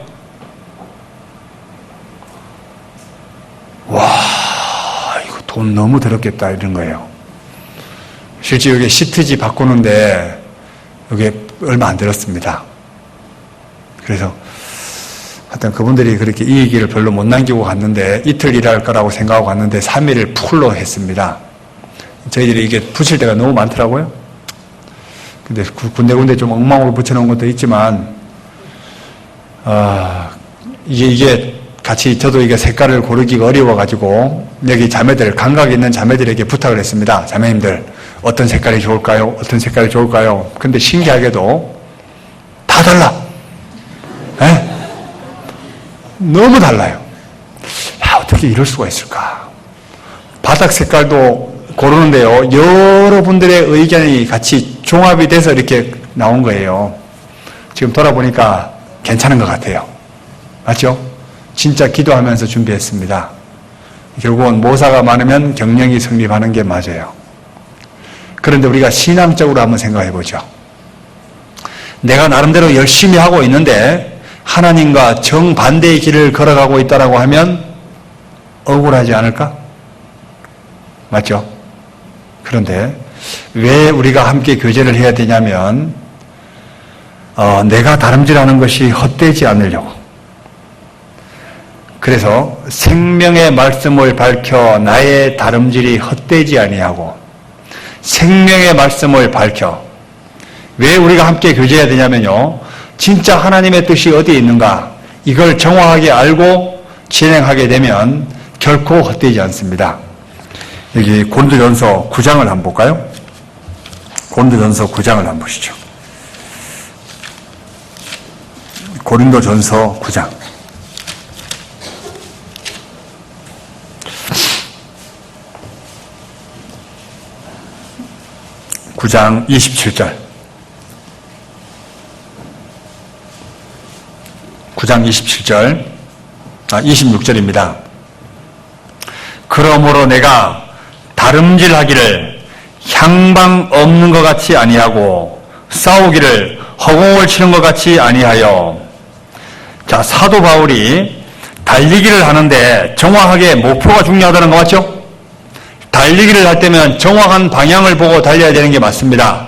와, 이거 돈 너무 들었겠다 이런 거예요. 실제 여기 시트지 바꾸는데 이게 얼마 안 들었습니다. 그래서 하여튼 그분들이 그렇게 이 얘기를 별로 못 남기고 갔는데 이틀 일할 거라고 생각하고 갔는데 3일을 풀로 했습니다. 저희들이 이게 붙일 때가 너무 많더라고요. 근데 군데군데 좀 엉망으로 붙여놓은 것도 있지만, 이게 같이 저도 이게 색깔을 고르기가 어려워가지고 여기 자매들, 감각 있는 자매들에게 부탁을 했습니다. 자매님들, 어떤 색깔이 좋을까요? 어떤 색깔이 좋을까요? 근데 신기하게도 다 달라. 에? 너무 달라요. 어떻게 이럴 수가 있을까? 바닥 색깔도 고르는데요. 여러분들의 의견이 같이 종합이 돼서 이렇게 나온 거예요. 지금 돌아보니까 괜찮은 것 같아요. 맞죠? 진짜 기도하면서 준비했습니다. 결국은 모사가 많으면 경영이 성립하는 게 맞아요. 그런데 우리가 신앙적으로 한번 생각해 보죠. 내가 나름대로 열심히 하고 있는데 하나님과 정반대의 길을 걸어가고 있다라고 하면 억울하지 않을까? 맞죠? 그런데 왜 우리가 함께 교제를 해야 되냐면 내가 다름질하는 것이 헛되지 않으려고. 그래서 생명의 말씀을 밝혀 나의 다름질이 헛되지 아니하고 생명의 말씀을 밝혀. 왜 우리가 함께 교제해야 되냐면요. 진짜 하나님의 뜻이 어디에 있는가 이걸 정확하게 알고 진행하게 되면 결코 헛되지 않습니다. 여기 고린도전서 9장을 한번 볼까요? 고린도전서 9장을 한번 보시죠. 고린도전서 9장. 9장 27절. 9장 27절. 26절입니다. 그러므로 내가 다름질하기를 향방 없는 것 같이 아니하고 싸우기를 허공을 치는 것 같이 아니하여. 자, 사도 바울이 달리기를 하는데 정확하게 목표가 중요하다는 거 맞죠? 달리기를 할 때면 정확한 방향을 보고 달려야 되는 게 맞습니다.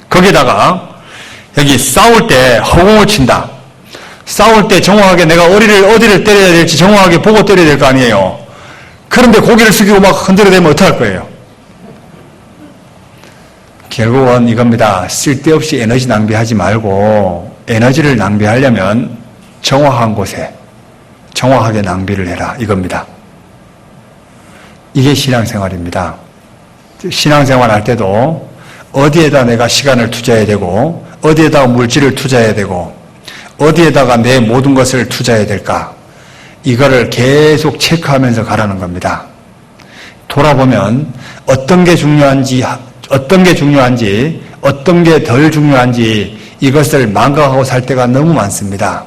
거기다가 여기 싸울 때 허공을 친다. 싸울 때 정확하게 내가 어디를 때려야 될지 정확하게 보고 때려야 될 거 아니에요. 그런데 고개를 숙이고 막 흔들어대면 어떡할 거예요? 결국은 이겁니다. 쓸데없이 에너지 낭비하지 말고 에너지를 낭비하려면 정확한 곳에 정확하게 낭비를 해라 이겁니다. 이게 신앙생활입니다. 신앙생활 할 때도 어디에다 내가 시간을 투자해야 되고 어디에다가 물질을 투자해야 되고 어디에다가 내 모든 것을 투자해야 될까? 이거를 계속 체크하면서 가라는 겁니다. 돌아보면 어떤 게 중요한지 어떤 게 덜 중요한지 이것을 망각하고 살 때가 너무 많습니다.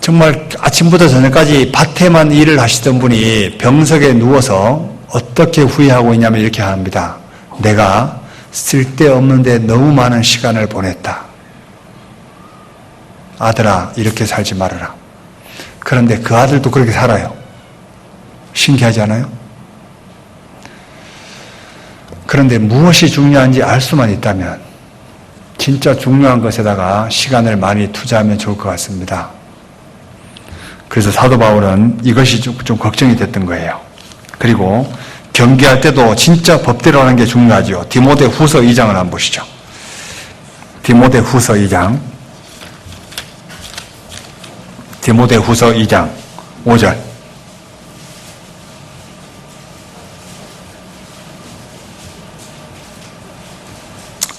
정말 아침부터 저녁까지 밭에만 일을 하시던 분이 병석에 누워서 어떻게 후회하고 있냐면 이렇게 합니다. 내가 쓸데없는데 너무 많은 시간을 보냈다. 아들아, 이렇게 살지 말아라. 그런데 그 아들도 그렇게 살아요. 신기하지 않아요? 그런데 무엇이 중요한지 알 수만 있다면 진짜 중요한 것에다가 시간을 많이 투자하면 좋을 것 같습니다. 그래서 사도 바울은 이것이 좀 걱정이 됐던 거예요. 그리고 경계할 때도 진짜 법대로 하는 게 중요하죠. 디모데 후서 2장을 한번 보시죠. 디모데 후서 2장. 디모데 후서 2장 5절.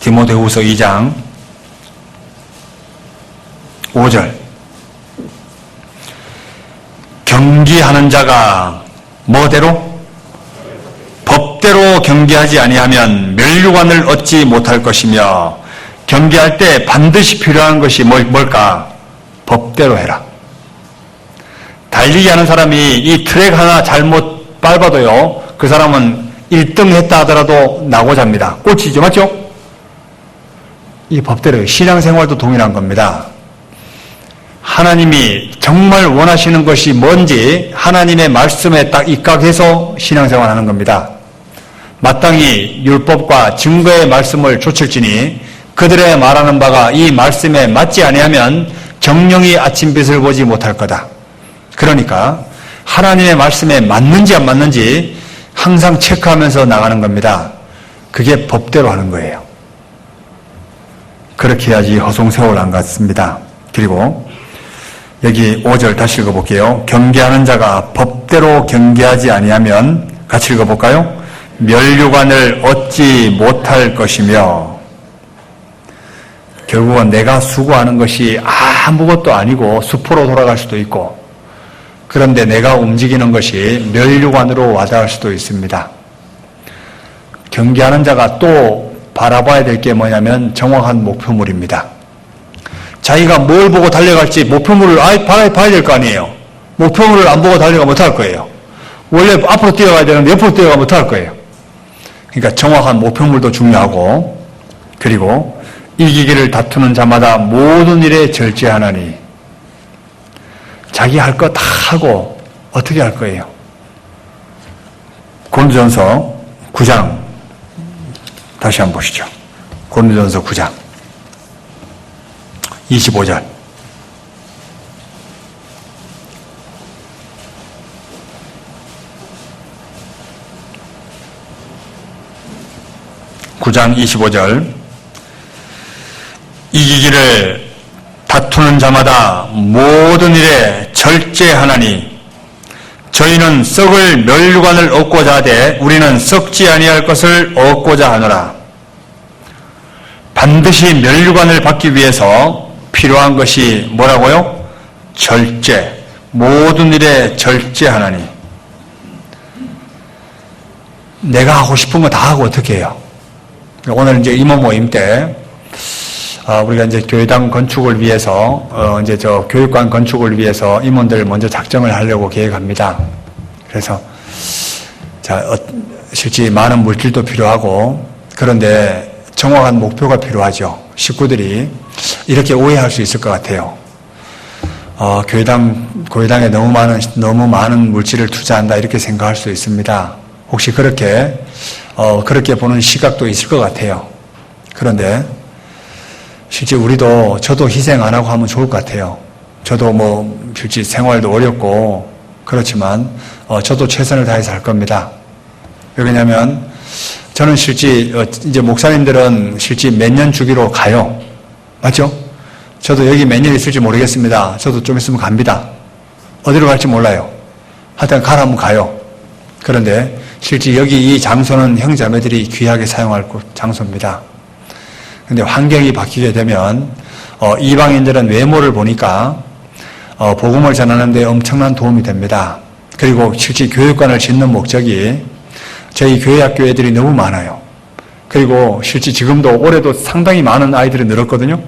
디모데후서 2장 5절. 경기하는 자가 뭐대로? 법대로 경기하지 아니하면 멸류관을 얻지 못할 것이며, 경기할 때 반드시 필요한 것이 뭘까? 법대로 해라. 달리기 하는 사람이 이 트랙 하나 잘못 밟아도요, 그 사람은 1등 했다 하더라도 나고 잡니다. 꼴찌죠, 맞죠? 이 법대로 신앙생활도 동일한 겁니다. 하나님이 정말 원하시는 것이 뭔지 하나님의 말씀에 딱 입각해서 신앙생활 하는 겁니다. 마땅히 율법과 증거의 말씀을 좇을지니 그들의 말하는 바가 이 말씀에 맞지 아니하면 정령이 아침빛을 보지 못할 거다. 그러니까 하나님의 말씀에 맞는지 안 맞는지 항상 체크하면서 나가는 겁니다. 그게 법대로 하는 거예요. 그렇게 해야지 허송세월 안 갔습니다. 그리고 여기 5절 다시 읽어볼게요. 경계하는 자가 법대로 경계하지 아니하면, 같이 읽어볼까요? 멸류관을 얻지 못할 것이며. 결국은 내가 수고하는 것이 아무것도 아니고 수포로 돌아갈 수도 있고, 그런데 내가 움직이는 것이 멸류관으로 와닿을 수도 있습니다. 경계하는 자가 또 바라봐야 될 게 뭐냐면 정확한 목표물입니다. 자기가 뭘 보고 달려갈지 목표물을 봐야 될 거 아니에요. 목표물을 안 보고 달려가면 어떡할 거예요? 원래 앞으로 뛰어가야 되는데 옆으로 뛰어가면 어떡할 거예요? 그러니까 정확한 목표물도 중요하고, 그리고 이기기를 다투는 자마다 모든 일에 절제하나니. 자기 할 거 다 하고 어떻게 할 거예요? 고린도전서 9장 다시 한번 보시죠. 고린도전서 9장 25절. (9장 25절) 이기기를 다투는 자마다 모든 일에 절제하나니 저희는 썩을 멸류관을 얻고자 하되 우리는 썩지 아니할 것을 얻고자 하노라. 반드시 멸류관을 받기 위해서 필요한 것이 뭐라고요? 절제. 모든 일에 절제하나니. 내가 하고 싶은 거 다 하고 어떻게 해요? 오늘 이제 임원 모임 때 우리가 이제 교회당 건축을 위해서 이제 교육관 건축을 위해서 임원들 먼저 작정을 하려고 계획합니다. 그래서 실제 많은 물질도 필요하고, 그런데 정확한 목표가 필요하죠. 식구들이 이렇게 오해할 수 있을 것 같아요. 교회당에 너무 많은 물질을 투자한다 이렇게 생각할 수 있습니다. 혹시 그렇게 보는 시각도 있을 것 같아요. 그런데 실제 저도 희생 안 하고 하면 좋을 것 같아요. 저도 실제 생활도 어렵고 그렇지만 저도 최선을 다해서 할 겁니다. 왜냐하면 저는 실제 이제 목사님들은 실제 몇 년 주기로 가요. 맞죠? 저도 여기 몇 년 있을지 모르겠습니다. 저도 좀 있으면 갑니다. 어디로 갈지 몰라요. 하여튼 가라면 가요. 그런데 실제 여기 이 장소는 형제자매들이 귀하게 사용할 장소입니다. 근데 환경이 바뀌게 되면 이방인들은 외모를 보니까 복음을 전하는 데 엄청난 도움이 됩니다. 그리고 실제 교육관을 짓는 목적이 저희 교회 학교 애들이 너무 많아요. 그리고 실제 지금도 올해도 상당히 많은 아이들이 늘었거든요.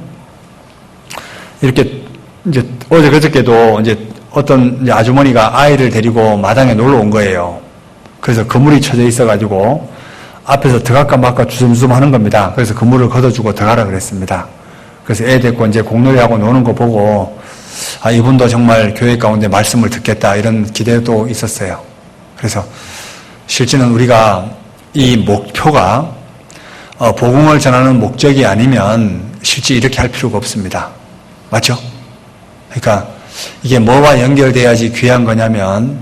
이렇게 이제 어제 그저께도 이제 어떤 이제 아주머니가 아이를 데리고 마당에 놀러 온 거예요. 그래서 그물이 쳐져 있어가지고 앞에서 들어갈까 말까 주섬주섬 하는 겁니다. 그래서 그물을 걷어주고 들어가라 그랬습니다. 그래서 애 데리고 이제 공놀이하고 노는 거 보고 이분도 정말 교회 가운데 말씀을 듣겠다 이런 기대도 있었어요. 그래서 실제는 우리가 이 목표가 복음을 전하는 목적이 아니면 실제 이렇게 할 필요가 없습니다. 맞죠? 그러니까 이게 뭐와 연결돼야지 귀한 거냐면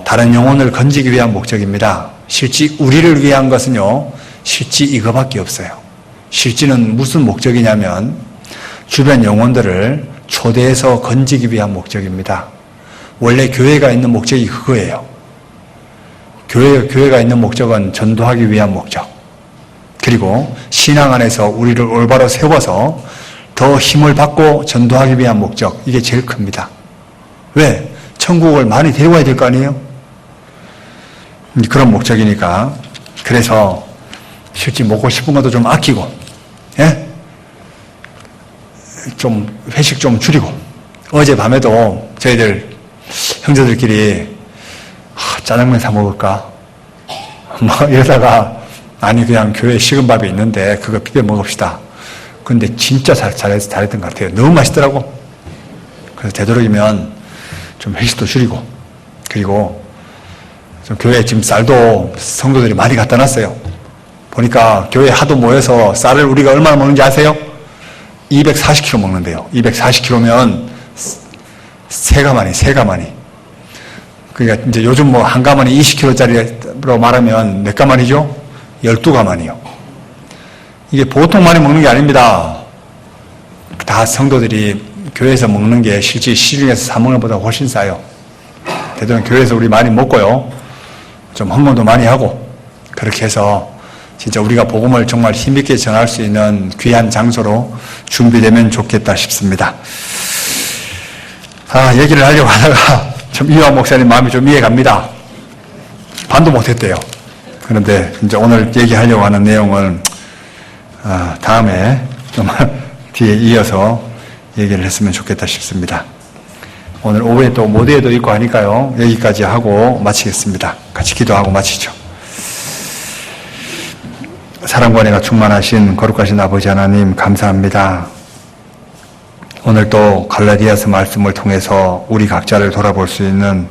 다른 영혼을 건지기 위한 목적입니다. 실제 우리를 위한 것은요, 실제 이거밖에 없어요. 실제는 무슨 목적이냐면 주변 영혼들을 초대해서 건지기 위한 목적입니다. 원래 교회가 있는 목적이 그거예요. 교회가 있는 목적은 전도하기 위한 목적. 그리고 신앙 안에서 우리를 올바로 세워서 더 힘을 받고 전도하기 위한 목적, 이게 제일 큽니다. 왜? 천국을 많이 데려와야 될 거 아니에요? 그런 목적이니까. 그래서 실제 먹고 싶은 것도 좀 아끼고, 예? 좀 회식 좀 줄이고. 어젯밤에도 저희들 형제들끼리 짜장면 사 먹을까? 뭐 이러다가 아니 그냥 교회 식은 밥이 있는데 그거 비벼 먹읍시다. 근데 진짜 잘했던 것 같아요. 너무 맛있더라고. 그래서 되도록이면 좀 회식도 줄이고, 그리고 좀 교회 지금 쌀도 성도들이 많이 갖다 놨어요. 보니까 교회 하도 모여서 쌀을 우리가 얼마나 먹는지 아세요? 240kg 먹는데요. 240kg면 세 가마니. 그러니까 이제 요즘 뭐 한 가마니 20kg짜리로 말하면 몇 가마니죠? 12가마니요. 이게 보통 많이 먹는 게 아닙니다. 다 성도들이 교회에서 먹는 게 실제 시중에서 사 먹는 것보다 훨씬 싸요. 되도록 교회에서 우리 많이 먹고요. 좀 헌금도 많이 하고, 그렇게 해서 진짜 우리가 복음을 정말 힘있게 전할 수 있는 귀한 장소로 준비되면 좋겠다 싶습니다. 얘기를 하려고 하다가 좀 이완 목사님 마음이 좀 이해갑니다. 반도 못했대요. 그런데 이제 오늘 얘기하려고 하는 내용은 다음에 좀 뒤에 이어서 얘기를 했으면 좋겠다 싶습니다. 오늘 오후에 또 모두에도 있고 하니까요. 여기까지 하고 마치겠습니다. 같이 기도하고 마치죠. 사랑과 은혜가 충만하신 거룩하신 아버지 하나님 감사합니다. 오늘 또 갈라디아서 말씀을 통해서 우리 각자를 돌아볼 수 있는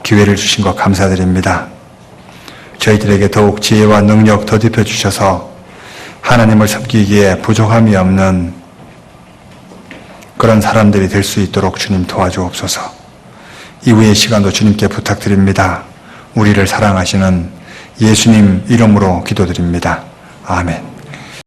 기회를 주신 것 감사드립니다. 저희들에게 더욱 지혜와 능력 더딥혀 주셔서 하나님을 섬기기에 부족함이 없는 그런 사람들이 될 수 있도록 주님 도와주옵소서. 이후의 시간도 주님께 부탁드립니다. 우리를 사랑하시는 예수님 이름으로 기도드립니다. 아멘.